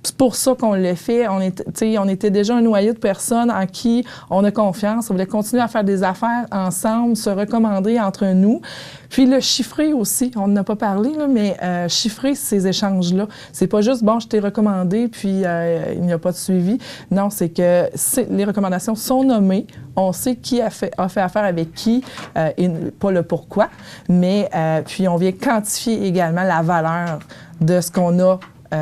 C'est pour ça qu'on l'a fait. On était déjà un noyau de personnes en qui on a confiance. On voulait continuer à faire des affaires ensemble, se recommander entre nous. Puis le chiffrer aussi, on n'en a pas parlé, là, mais chiffrer ces échanges-là. C'est pas juste, bon, je t'ai recommandé, puis il n'y a pas de suivi. Non, c'est que les recommandations sont nommées. On sait qui a fait affaire avec qui, et pas le pourquoi, mais puis on vient quantifier également la valeur de ce qu'on a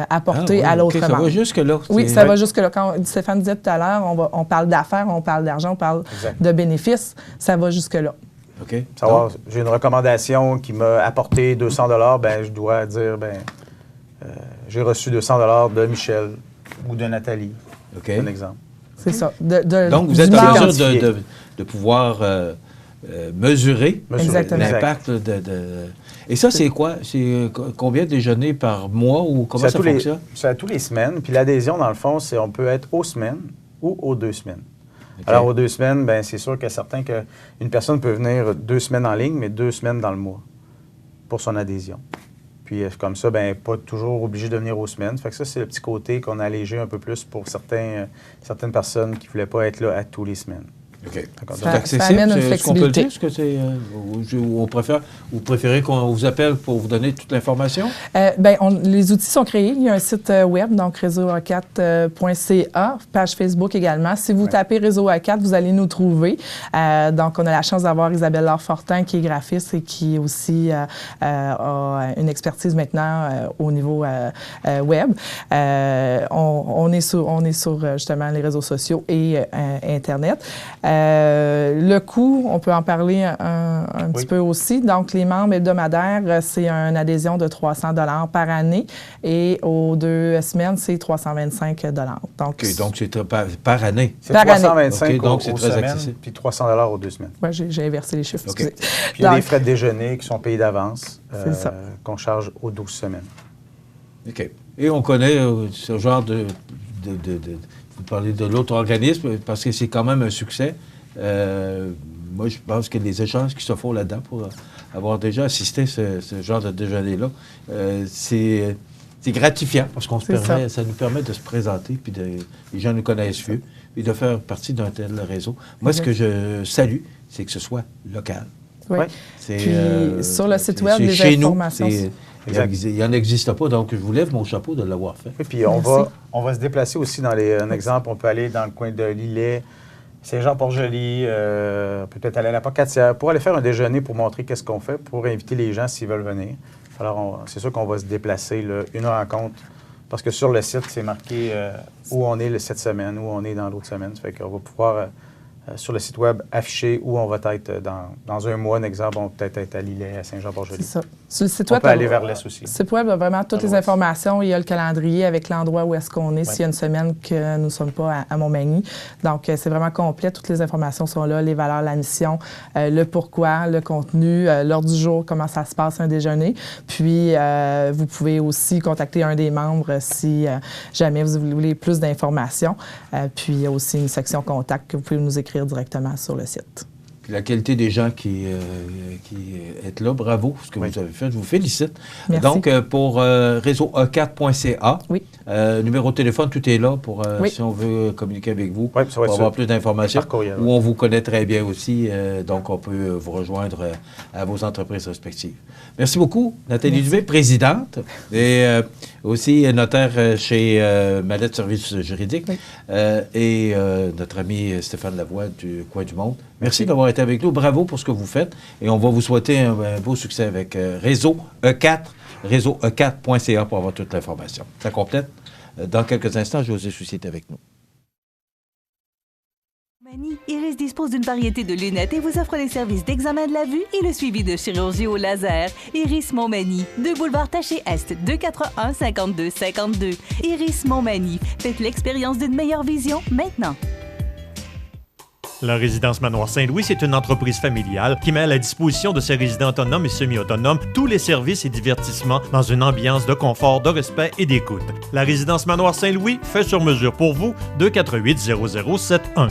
apporter à l'autre membre. Ça va jusque-là. Oui, ça va jusque-là. Quand Stéphane disait tout à l'heure, on parle d'affaires, on parle d'argent, on parle de bénéfices. Ça va jusque-là. OK. Savoir, j'ai une recommandation qui m'a apporté 200 $, ben je dois dire, j'ai reçu 200 $ de Michel ou de Nathalie. OK. Un exemple. C'est ça. Donc, vous êtes en mesure de pouvoir mesurer l'impact Et ça, c'est quoi? C'est combien de déjeuners par mois ou comment ça fonctionne? C'est à tous les semaines. Puis l'adhésion, dans le fond, c'est on peut être aux semaines ou aux 2 semaines. Okay. Alors, aux 2 semaines, ben c'est sûr que certain qu'une personne peut venir 2 semaines en ligne, mais 2 semaines dans le mois pour son adhésion. Puis comme ça, ben pas toujours obligé de venir aux semaines. Fait que ça, c'est le petit côté qu'on a allégé un peu plus pour certaines personnes qui ne voulaient pas être là à tous les semaines. OK. C'est accessible, c'est ce qu'on peut le dire? Est-ce que c'est, vous préférez qu'on vous appelle pour vous donner toute l'information? Les outils sont créés. Il y a un site web, donc réseauA4.ca, page Facebook également. Si vous tapez Réseau A4, vous allez nous trouver. Donc, on a la chance d'avoir Isabelle Laure-Fortin, qui est graphiste et qui aussi a une expertise maintenant au niveau web. On est sur justement les réseaux sociaux et Internet. Le coût, on peut en parler un petit peu aussi. Donc, les membres hebdomadaires, c'est une adhésion de 300 $ par année et aux 2 semaines, c'est 325 $. Donc, c'est par année? C'est 325 donc c'est aux très semaines, accessible. puis 300 $ aux 2 semaines. Oui, j'ai inversé les chiffres, excusez. Puis il y a des frais de déjeuner qui sont payés d'avance, qu'on charge aux 12 semaines. OK. Et on connaît ce genre vous parlez de l'autre organisme, parce que c'est quand même un succès. Moi, je pense que les échanges qui se font là-dedans pour avoir déjà assisté ce genre de déjeuner-là, c'est gratifiant, parce qu'on ça nous permet de se présenter, puis les gens nous connaissent mieux, et de faire partie d'un tel réseau. Moi, ce que je salue, c'est que ce soit local. Oui. Puis sur le site web, des informations. Il n'en existe pas, donc je vous lève mon chapeau de l'avoir fait. Oui, puis on va se déplacer aussi dans un exemple, on peut aller dans le coin de Lillet, Saint-Jean-Port-Joli, peut-être aller à la Pocatière, pour aller faire un déjeuner pour montrer qu'est-ce qu'on fait, pour inviter les gens s'ils veulent venir. Alors, c'est sûr qu'on va se déplacer, une rencontre, parce que sur le site, c'est marqué où on est cette semaine, où on est dans l'autre semaine. Ça fait qu'on va pouvoir, sur le site web, afficher où on va être dans un mois. Un exemple, on va peut-être être à Lillet, à Saint-Jean-Port-Joli. C'est ça. Sur le site on web, peut aller vers l'est aussi. Le site web a vraiment toutes les informations. Il y a le calendrier avec l'endroit où est-ce qu'on est, s'il y a une semaine que nous ne sommes pas à Montmagny. Donc, c'est vraiment complet. Toutes les informations sont là, les valeurs, la mission, le pourquoi, le contenu, l'heure du jour, comment ça se passe un déjeuner. Puis, vous pouvez aussi contacter un des membres si jamais vous voulez plus d'informations. Puis, il y a aussi une section contact que vous pouvez nous écrire directement sur le site. Puis la qualité des gens qui êtes là, bravo pour ce que vous avez fait. Je vous félicite. Merci. Donc, pour réseau-e4.ca, numéro de téléphone, tout est là pour si on veut communiquer avec vous, pour avoir plus d'informations. Où on vous connaît très bien aussi, donc on peut vous rejoindre à vos entreprises respectives. Merci beaucoup, Nathalie Dubé, présidente, et aussi notaire chez Mallette Services juridiques, et notre ami Stéphane Lavoie du Coin du Monde. Merci d'avoir été avec nous. Bravo pour ce que vous faites. Et on va vous souhaiter un beau succès avec Réseau E4, réseau-e4.ca pour avoir toute l'information. Ça complète. Dans quelques instants, José Soucy est avec nous. Iris dispose d'une variété de lunettes et vous offre les services d'examen de la vue et le suivi de chirurgie au laser. Iris Montmagny, 2 boulevard Taché-Est, 241-5252. Iris Montmagny, faites l'expérience d'une meilleure vision maintenant. La résidence Manoir Saint-Louis, c'est une entreprise familiale qui met à la disposition de ses résidents autonomes et semi-autonomes tous les services et divertissements dans une ambiance de confort, de respect et d'écoute. La résidence Manoir Saint-Louis fait sur mesure pour vous, 248-0071.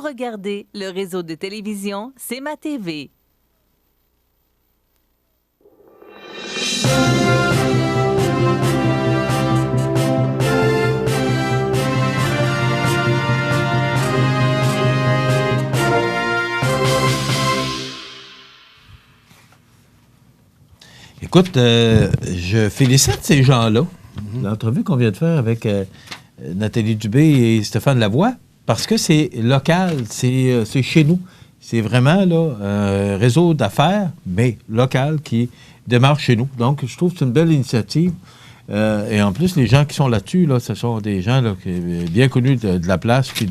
Regardez le réseau de télévision C'est ma TV. Écoute, je félicite ces gens-là. L'entrevue qu'on vient de faire avec Nathalie Dubé et Stéphane Lavoie, parce que c'est local, c'est chez nous. C'est vraiment là, un réseau d'affaires, mais local, qui démarre chez nous. Donc, je trouve que c'est une belle initiative. Et en plus, les gens qui sont là-dessus, là, ce sont des gens là, bien connus de la place. Puis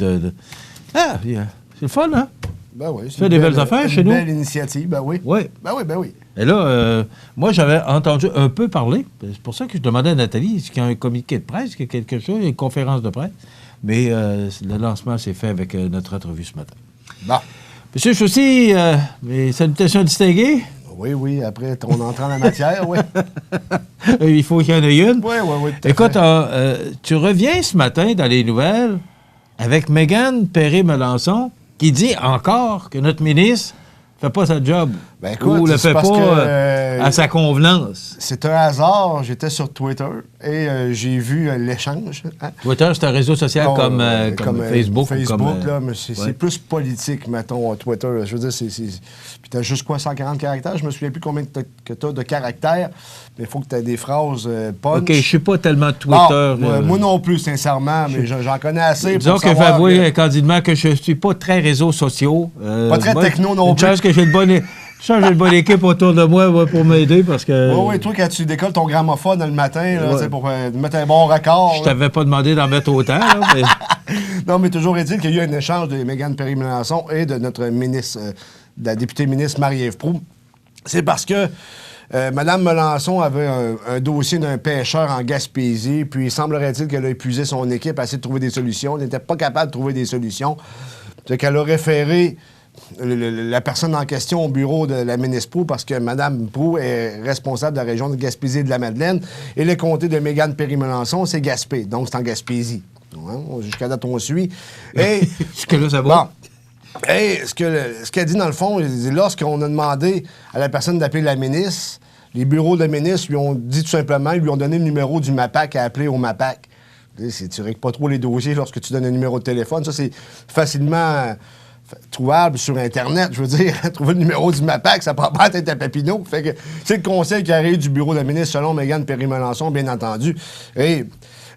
Ah, c'est le fun, hein? Ben oui. C'est des belles affaires chez nous. Une belle initiative, ben oui. Oui. Ben oui. Et là, moi, j'avais entendu un peu parler. C'est pour ça que je demandais à Nathalie, est-ce qu'il y a un communiqué de presse, qu'il y a quelque chose, une conférence de presse? Mais le lancement s'est fait avec notre entrevue ce matin. Bon. Monsieur Chaussy, mes salutations distinguées. Oui, après ton entrée en la matière, oui. Il faut qu'il y en ait une. Oui. Écoute, tu reviens ce matin dans les nouvelles avec Mégane Perry-Melançon qui dit encore que notre ministre ne fait pas sa job. Ben écoute, ou le fait pas à sa convenance. C'est un hasard. J'étais sur Twitter et j'ai vu l'échange. Hein? Twitter, c'est un réseau social comme Facebook. Facebook, là, mais c'est plus politique, mettons, Twitter. Je veux dire, puis t'as juste quoi, 140 caractères? Je me souviens plus combien que t'as de caractères, mais il faut que t'aies des phrases punch. OK, je suis pas tellement Twitter. Moi non plus, sincèrement, mais j'en connais assez. Disons que je vais avouer candidement que je suis pas très réseaux sociaux. Pas très techno non plus. Une chance que j'ai une bonne équipe autour de moi pour m'aider parce que... Oui, toi, quand tu décolles ton gramophone le matin, là, pour mettre un bon record... Je t'avais pas demandé d'en mettre autant, là, mais... Non, mais toujours est-il qu'il y a eu un échange de Mégane Perry-Melançon et de notre ministre, de la députée ministre Marie-Ève Proulx. C'est parce que Mme Melançon avait un dossier d'un pêcheur en Gaspésie, puis il semblerait-il qu'elle a épuisé son équipe à essayer de trouver des solutions. Elle n'était pas capable de trouver des solutions. C'est qu'elle a référé la personne en question au bureau de la ministre Proulx parce que Mme Proulx est responsable de la région de Gaspésie et de la Madeleine et le comté de Mégane Perry-Melançon, c'est Gaspé, donc c'est en Gaspésie. Hein? Jusqu'à date, on suit. Et jusque-là, ça va. Bon. Et ce qu'elle dit, dans le fond, lorsqu'on a demandé à la personne d'appeler la ministre, les bureaux de la ministre lui ont dit tout simplement, ils lui ont donné le numéro du MAPAC à appeler au MAPAC. Tu règles pas trop les dossiers lorsque tu donnes un numéro de téléphone. Ça, c'est facilement trouvable sur Internet, je veux dire. Trouver le numéro du MAPAC, ça prend pas la tête à Papineau. Fait que c'est le conseil qui arrive du bureau de la ministre, selon Mégane Perry-Melançon, bien entendu. Et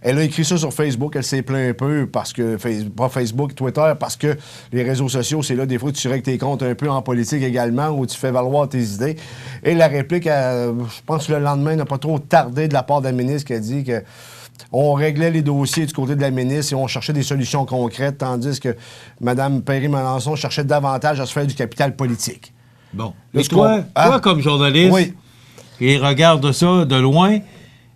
elle a écrit ça sur Facebook, elle s'est plaint un peu parce que, pas Facebook, Twitter, parce que les réseaux sociaux, c'est là, des fois, tu règles tes comptes un peu en politique également, où tu fais valoir tes idées. Et la réplique, je pense que le lendemain, n'a pas trop tardé de la part de la ministre qui a dit que on réglait les dossiers du côté de la ministre et on cherchait des solutions concrètes, tandis que Mme Perry-Melançon cherchait davantage à se faire du capital politique. Bon. Et toi, comme journaliste, qui regarde ça de loin,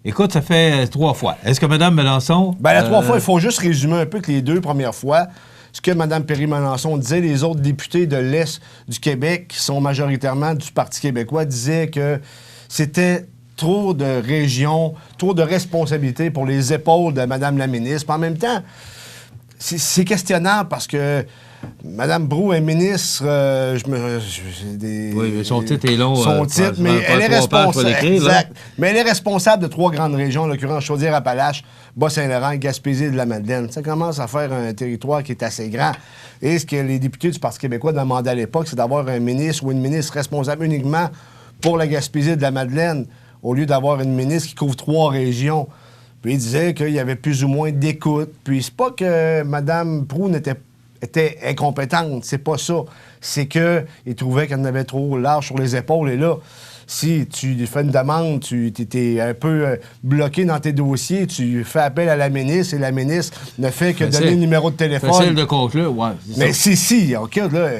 écoute, ça fait 3 fois. Est-ce que Mme Melançon... Bien, la 3 fois, il faut juste résumer un peu que les 2 premières fois, ce que Mme Perry-Melançon disait, les autres députés de l'Est du Québec, qui sont majoritairement du Parti québécois, disaient que c'était trop de régions, trop de responsabilités pour les épaules de Mme la ministre. Puis en même temps, c'est questionnable parce que Mme Proulx est ministre, oui, mais son titre est long. Son titre, mais elle est responsable. Exact. Mais elle est responsable de 3 grandes régions, en l'occurrence Chaudière-Appalaches, Bas-Saint-Laurent, Gaspésie et de la Madeleine. Ça commence à faire un territoire qui est assez grand. Et ce que les députés du Parti québécois demandaient à l'époque, c'est d'avoir un ministre ou une ministre responsable uniquement pour la Gaspésie et de la Madeleine, au lieu d'avoir une ministre qui couvre 3 régions. Puis il disait qu'il y avait plus ou moins d'écoute. Puis c'est pas que Mme Proulx était incompétente, c'est pas ça. C'est qu'il trouvait qu'elle en avait trop large sur les épaules. Et là, si tu fais une demande, tu es un peu bloqué dans tes dossiers, tu fais appel à la ministre et la ministre ne fait que donner le numéro de téléphone. Facile de conclure, oui. Mais si, OK, là...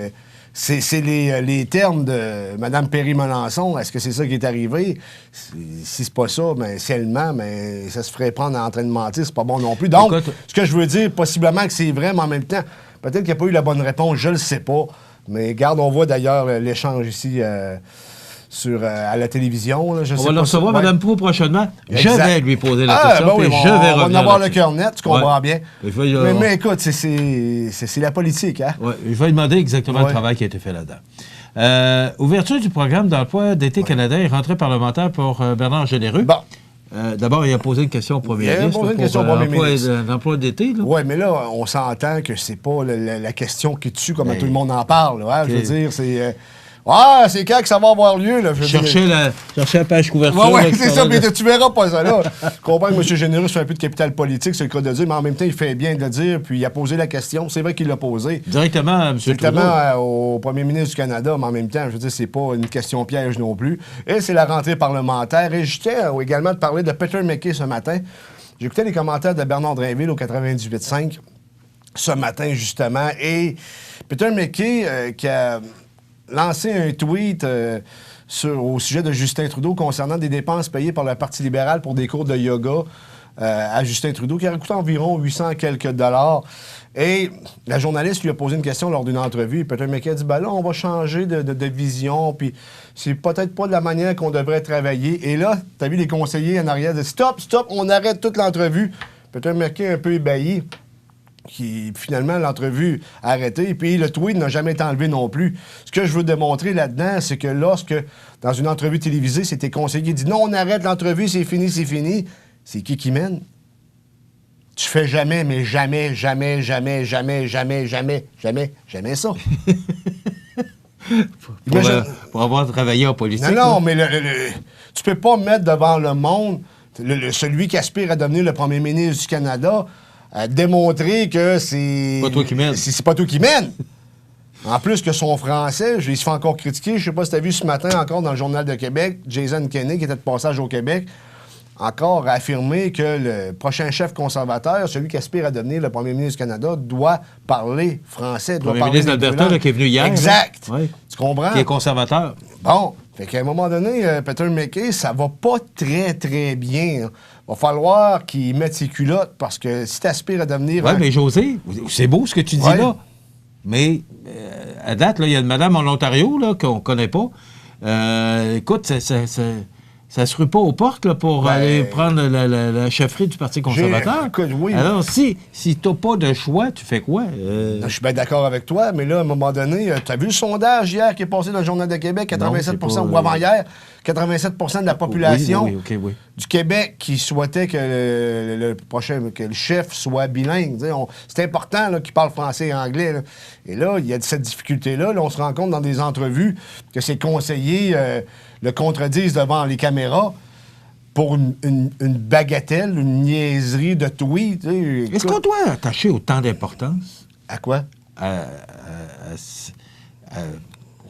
C'est les termes de Mme Perry-Melançon. Est-ce que c'est ça qui est arrivé? Si c'est pas ça, bien, si elle ment, bien, ça se ferait prendre en train de mentir, c'est pas bon non plus. Donc, ce que je veux dire, possiblement que c'est vrai, mais en même temps, peut-être qu'il n'y a pas eu la bonne réponse, je le sais pas. Mais regarde, on voit d'ailleurs l'échange ici à la télévision. Là, on va le recevoir, Mme Proulx, prochainement. Exact. Je vais lui poser la question, ben oui, puis je vais revenir. On va avoir le cœur net, tu comprends bien. Mais écoute, c'est la politique, hein? Oui, je vais lui demander exactement le travail qui a été fait là-dedans. Ouverture du programme d'emploi d'été canadien et rentrée parlementaire pour Bernard Généreux. Bon. D'abord, il a posé une question au premier ministre. L'emploi d'été. Oui, mais là, on s'entend que c'est pas la question qui tue comme tout le monde en parle. Hein? Je veux dire, c'est... Ah, c'est quand que ça va avoir lieu, là? Cherchez la page couverture. Oui, ouais, c'est ça, mais tu verras pas ça, là. Je comprends que M. Généreux fait un peu de capital politique, c'est le cas de dire, mais en même temps, il fait bien de le dire, puis il a posé la question. C'est vrai qu'il l'a posé. Directement à M. Trudeau. Directement au premier ministre du Canada, mais en même temps, je veux dire, c'est pas une question piège non plus. Et c'est la rentrée parlementaire. Et je tiens également de parler de Peter MacKay ce matin. J'ai écouté les commentaires de Bernard Drainville au 98.5 ce matin, justement, et Peter MacKay qui a lancé un tweet au sujet de Justin Trudeau concernant des dépenses payées par le Parti libéral pour des cours de yoga à Justin Trudeau, qui aurait coûté environ 800 quelques dollars. Et la journaliste lui a posé une question lors d'une entrevue. Peter MacKay a dit, ben là, on va changer de vision, puis c'est peut-être pas de la manière qu'on devrait travailler. Et là, tu as vu les conseillers en arrière dire, stop, on arrête toute l'entrevue. Peter MacKay un peu ébahi. Finalement, l'entrevue a arrêté, puis le tweet n'a jamais été enlevé non plus. Ce que je veux démontrer là-dedans, c'est que lorsque, dans une entrevue télévisée, c'était conseiller qui dit « Non, on arrête l'entrevue, c'est fini, c'est qui mène? Tu fais jamais, mais jamais ça. Pour avoir travaillé en politique. Non, mais tu peux pas mettre devant le monde celui qui aspire à devenir le premier ministre du Canada à démontrer que c'est... Pas toi qui mène. C'est pas toi qui mène. En plus que son français, il se fait encore critiquer. Je sais pas si tu as vu ce matin, encore dans le Journal de Québec, Jason Kenney, qui était de passage au Québec, encore a affirmé que le prochain chef conservateur, celui qui aspire à devenir le premier ministre du Canada, doit parler français. Le premier ministre d'Alberta, qui est venu hier. Exact. Oui. Tu comprends? Qui est conservateur. Bon. Fait qu'à un moment donné, Peter MacKay, ça va pas très, très bien. Hein. Va falloir qu'il mette ses culottes parce que si tu aspires à devenir... Oui, mais José, c'est beau ce que tu dis là. Mais à date, il y a une madame en Ontario là, qu'on ne connaît pas. Écoute, ça se rue pas aux portes là, pour aller prendre la chefferie du Parti conservateur. Écoute, oui. Alors, si tu n'as pas de choix, tu fais quoi? Je suis bien d'accord avec toi, mais là, à un moment donné, tu as vu le sondage hier qui est passé dans le Journal de Québec, 87 ou avant-hier, 87 de la population du Québec qui souhaitait que que le chef soit bilingue. C'est important là, qu'il parle français et anglais. Là. Et là, il y a cette difficulté-là. Là, on se rend compte dans des entrevues que ces conseillers le contredisent devant les caméras pour une bagatelle, une niaiserie de tweet. Est-ce qu'on doit attacher autant d'importance? À quoi?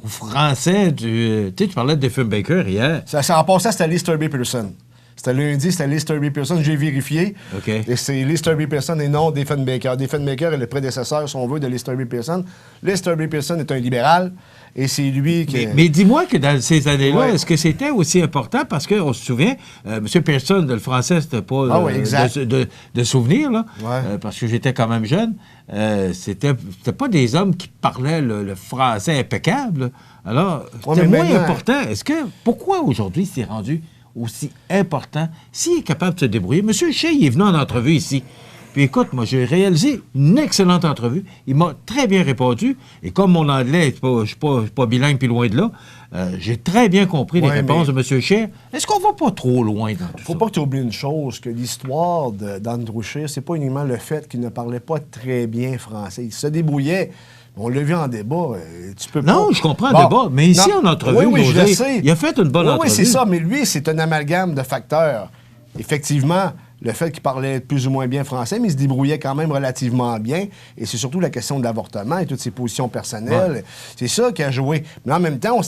Au français du... Tu parlais de Diefenbaker hier. Ça en passant, c'était Lee Sturby Pearson. C'était lundi, c'était Lee Sturby Pearson. J'ai vérifié. Okay. Et c'est Lee Sturby Pearson et non Diefenbaker. Diefenbaker est le prédécesseur, si on veut, de Lee Sturby Pearson. Lee Sturby Pearson est un libéral. Et c'est lui qui... Mais dis-moi que dans ces années-là, est-ce que c'était aussi important? Parce qu'on se souvient, M. Pearson, le français, c'était pas de souvenir, là, parce que j'étais quand même jeune. C'était pas des hommes qui parlaient le français impeccable. Alors, c'était moins important. Pourquoi aujourd'hui c'est rendu aussi important s'il est capable de se débrouiller? M. Shea, il est venu en entrevue ici. Puis écoute, moi, j'ai réalisé une excellente entrevue. Il m'a très bien répondu. Et comme mon anglais, je suis pas bilingue, puis loin de là, j'ai très bien compris les réponses de M. Scheer. Est-ce qu'on va pas trop loin dans tout ça? Faut pas que tu oublies une chose, que l'histoire d'Andrew Scheer, c'est pas uniquement le fait qu'il ne parlait pas très bien français. Il se débrouillait. On l'a vu en débat. Tu peux pas... Non, je comprends le débat, mais ici, en entrevue, je le sais. Il a fait une bonne entrevue. Oui, c'est ça, mais lui, c'est un amalgame de facteurs. Effectivement, le fait qu'il parlait plus ou moins bien français, mais il se débrouillait quand même relativement bien. Et c'est surtout la question de l'avortement et toutes ses positions personnelles. Ouais. C'est ça qui a joué. Mais en même temps,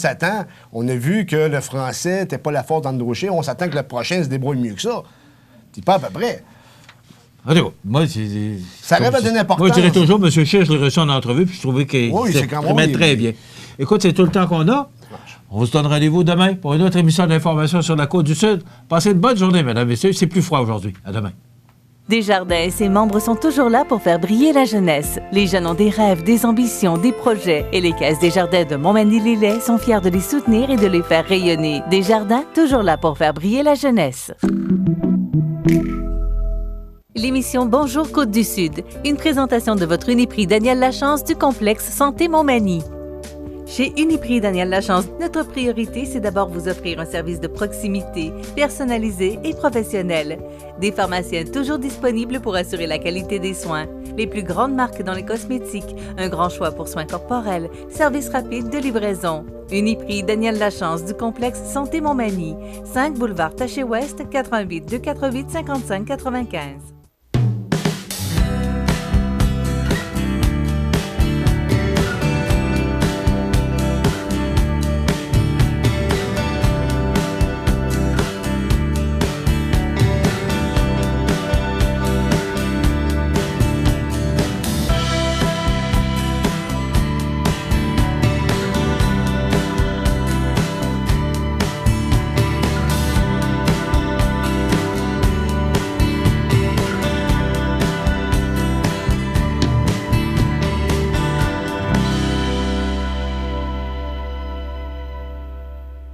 on a vu que le français n'était pas la force d'Andrew Scheer. On s'attend que le prochain se débrouille mieux que ça. C'est pas à peu près. Moi, ça rêve d'une importance. Moi, je dirais toujours, M. Scheer, je l'ai reçu en entrevue, puis je trouvais qu'il s'exprimait très bien. Écoute, c'est tout le temps qu'on a. On se donne rendez-vous demain pour une autre émission d'information sur la Côte-du-Sud. Passez une bonne journée, mesdames et messieurs. C'est plus froid aujourd'hui. À demain. Desjardins et ses membres sont toujours là pour faire briller la jeunesse. Les jeunes ont des rêves, des ambitions, des projets. Et les caisses Desjardins de Montmagny-Lillet sont fiers de les soutenir et de les faire rayonner. Desjardins, toujours là pour faire briller la jeunesse. L'émission Bonjour Côte-du-Sud, une présentation de votre Uniprix Daniel Lachance du complexe Santé Montmagny. Chez Uniprix Daniel Lachance, notre priorité, c'est d'abord vous offrir un service de proximité, personnalisé et professionnel. Des pharmaciens toujours disponibles pour assurer la qualité des soins. Les plus grandes marques dans les cosmétiques, un grand choix pour soins corporels, service rapide de livraison. Uniprix Daniel Lachance du complexe Santé Montmagny, 5 boulevard Taché-Ouest, 88 248 55 95.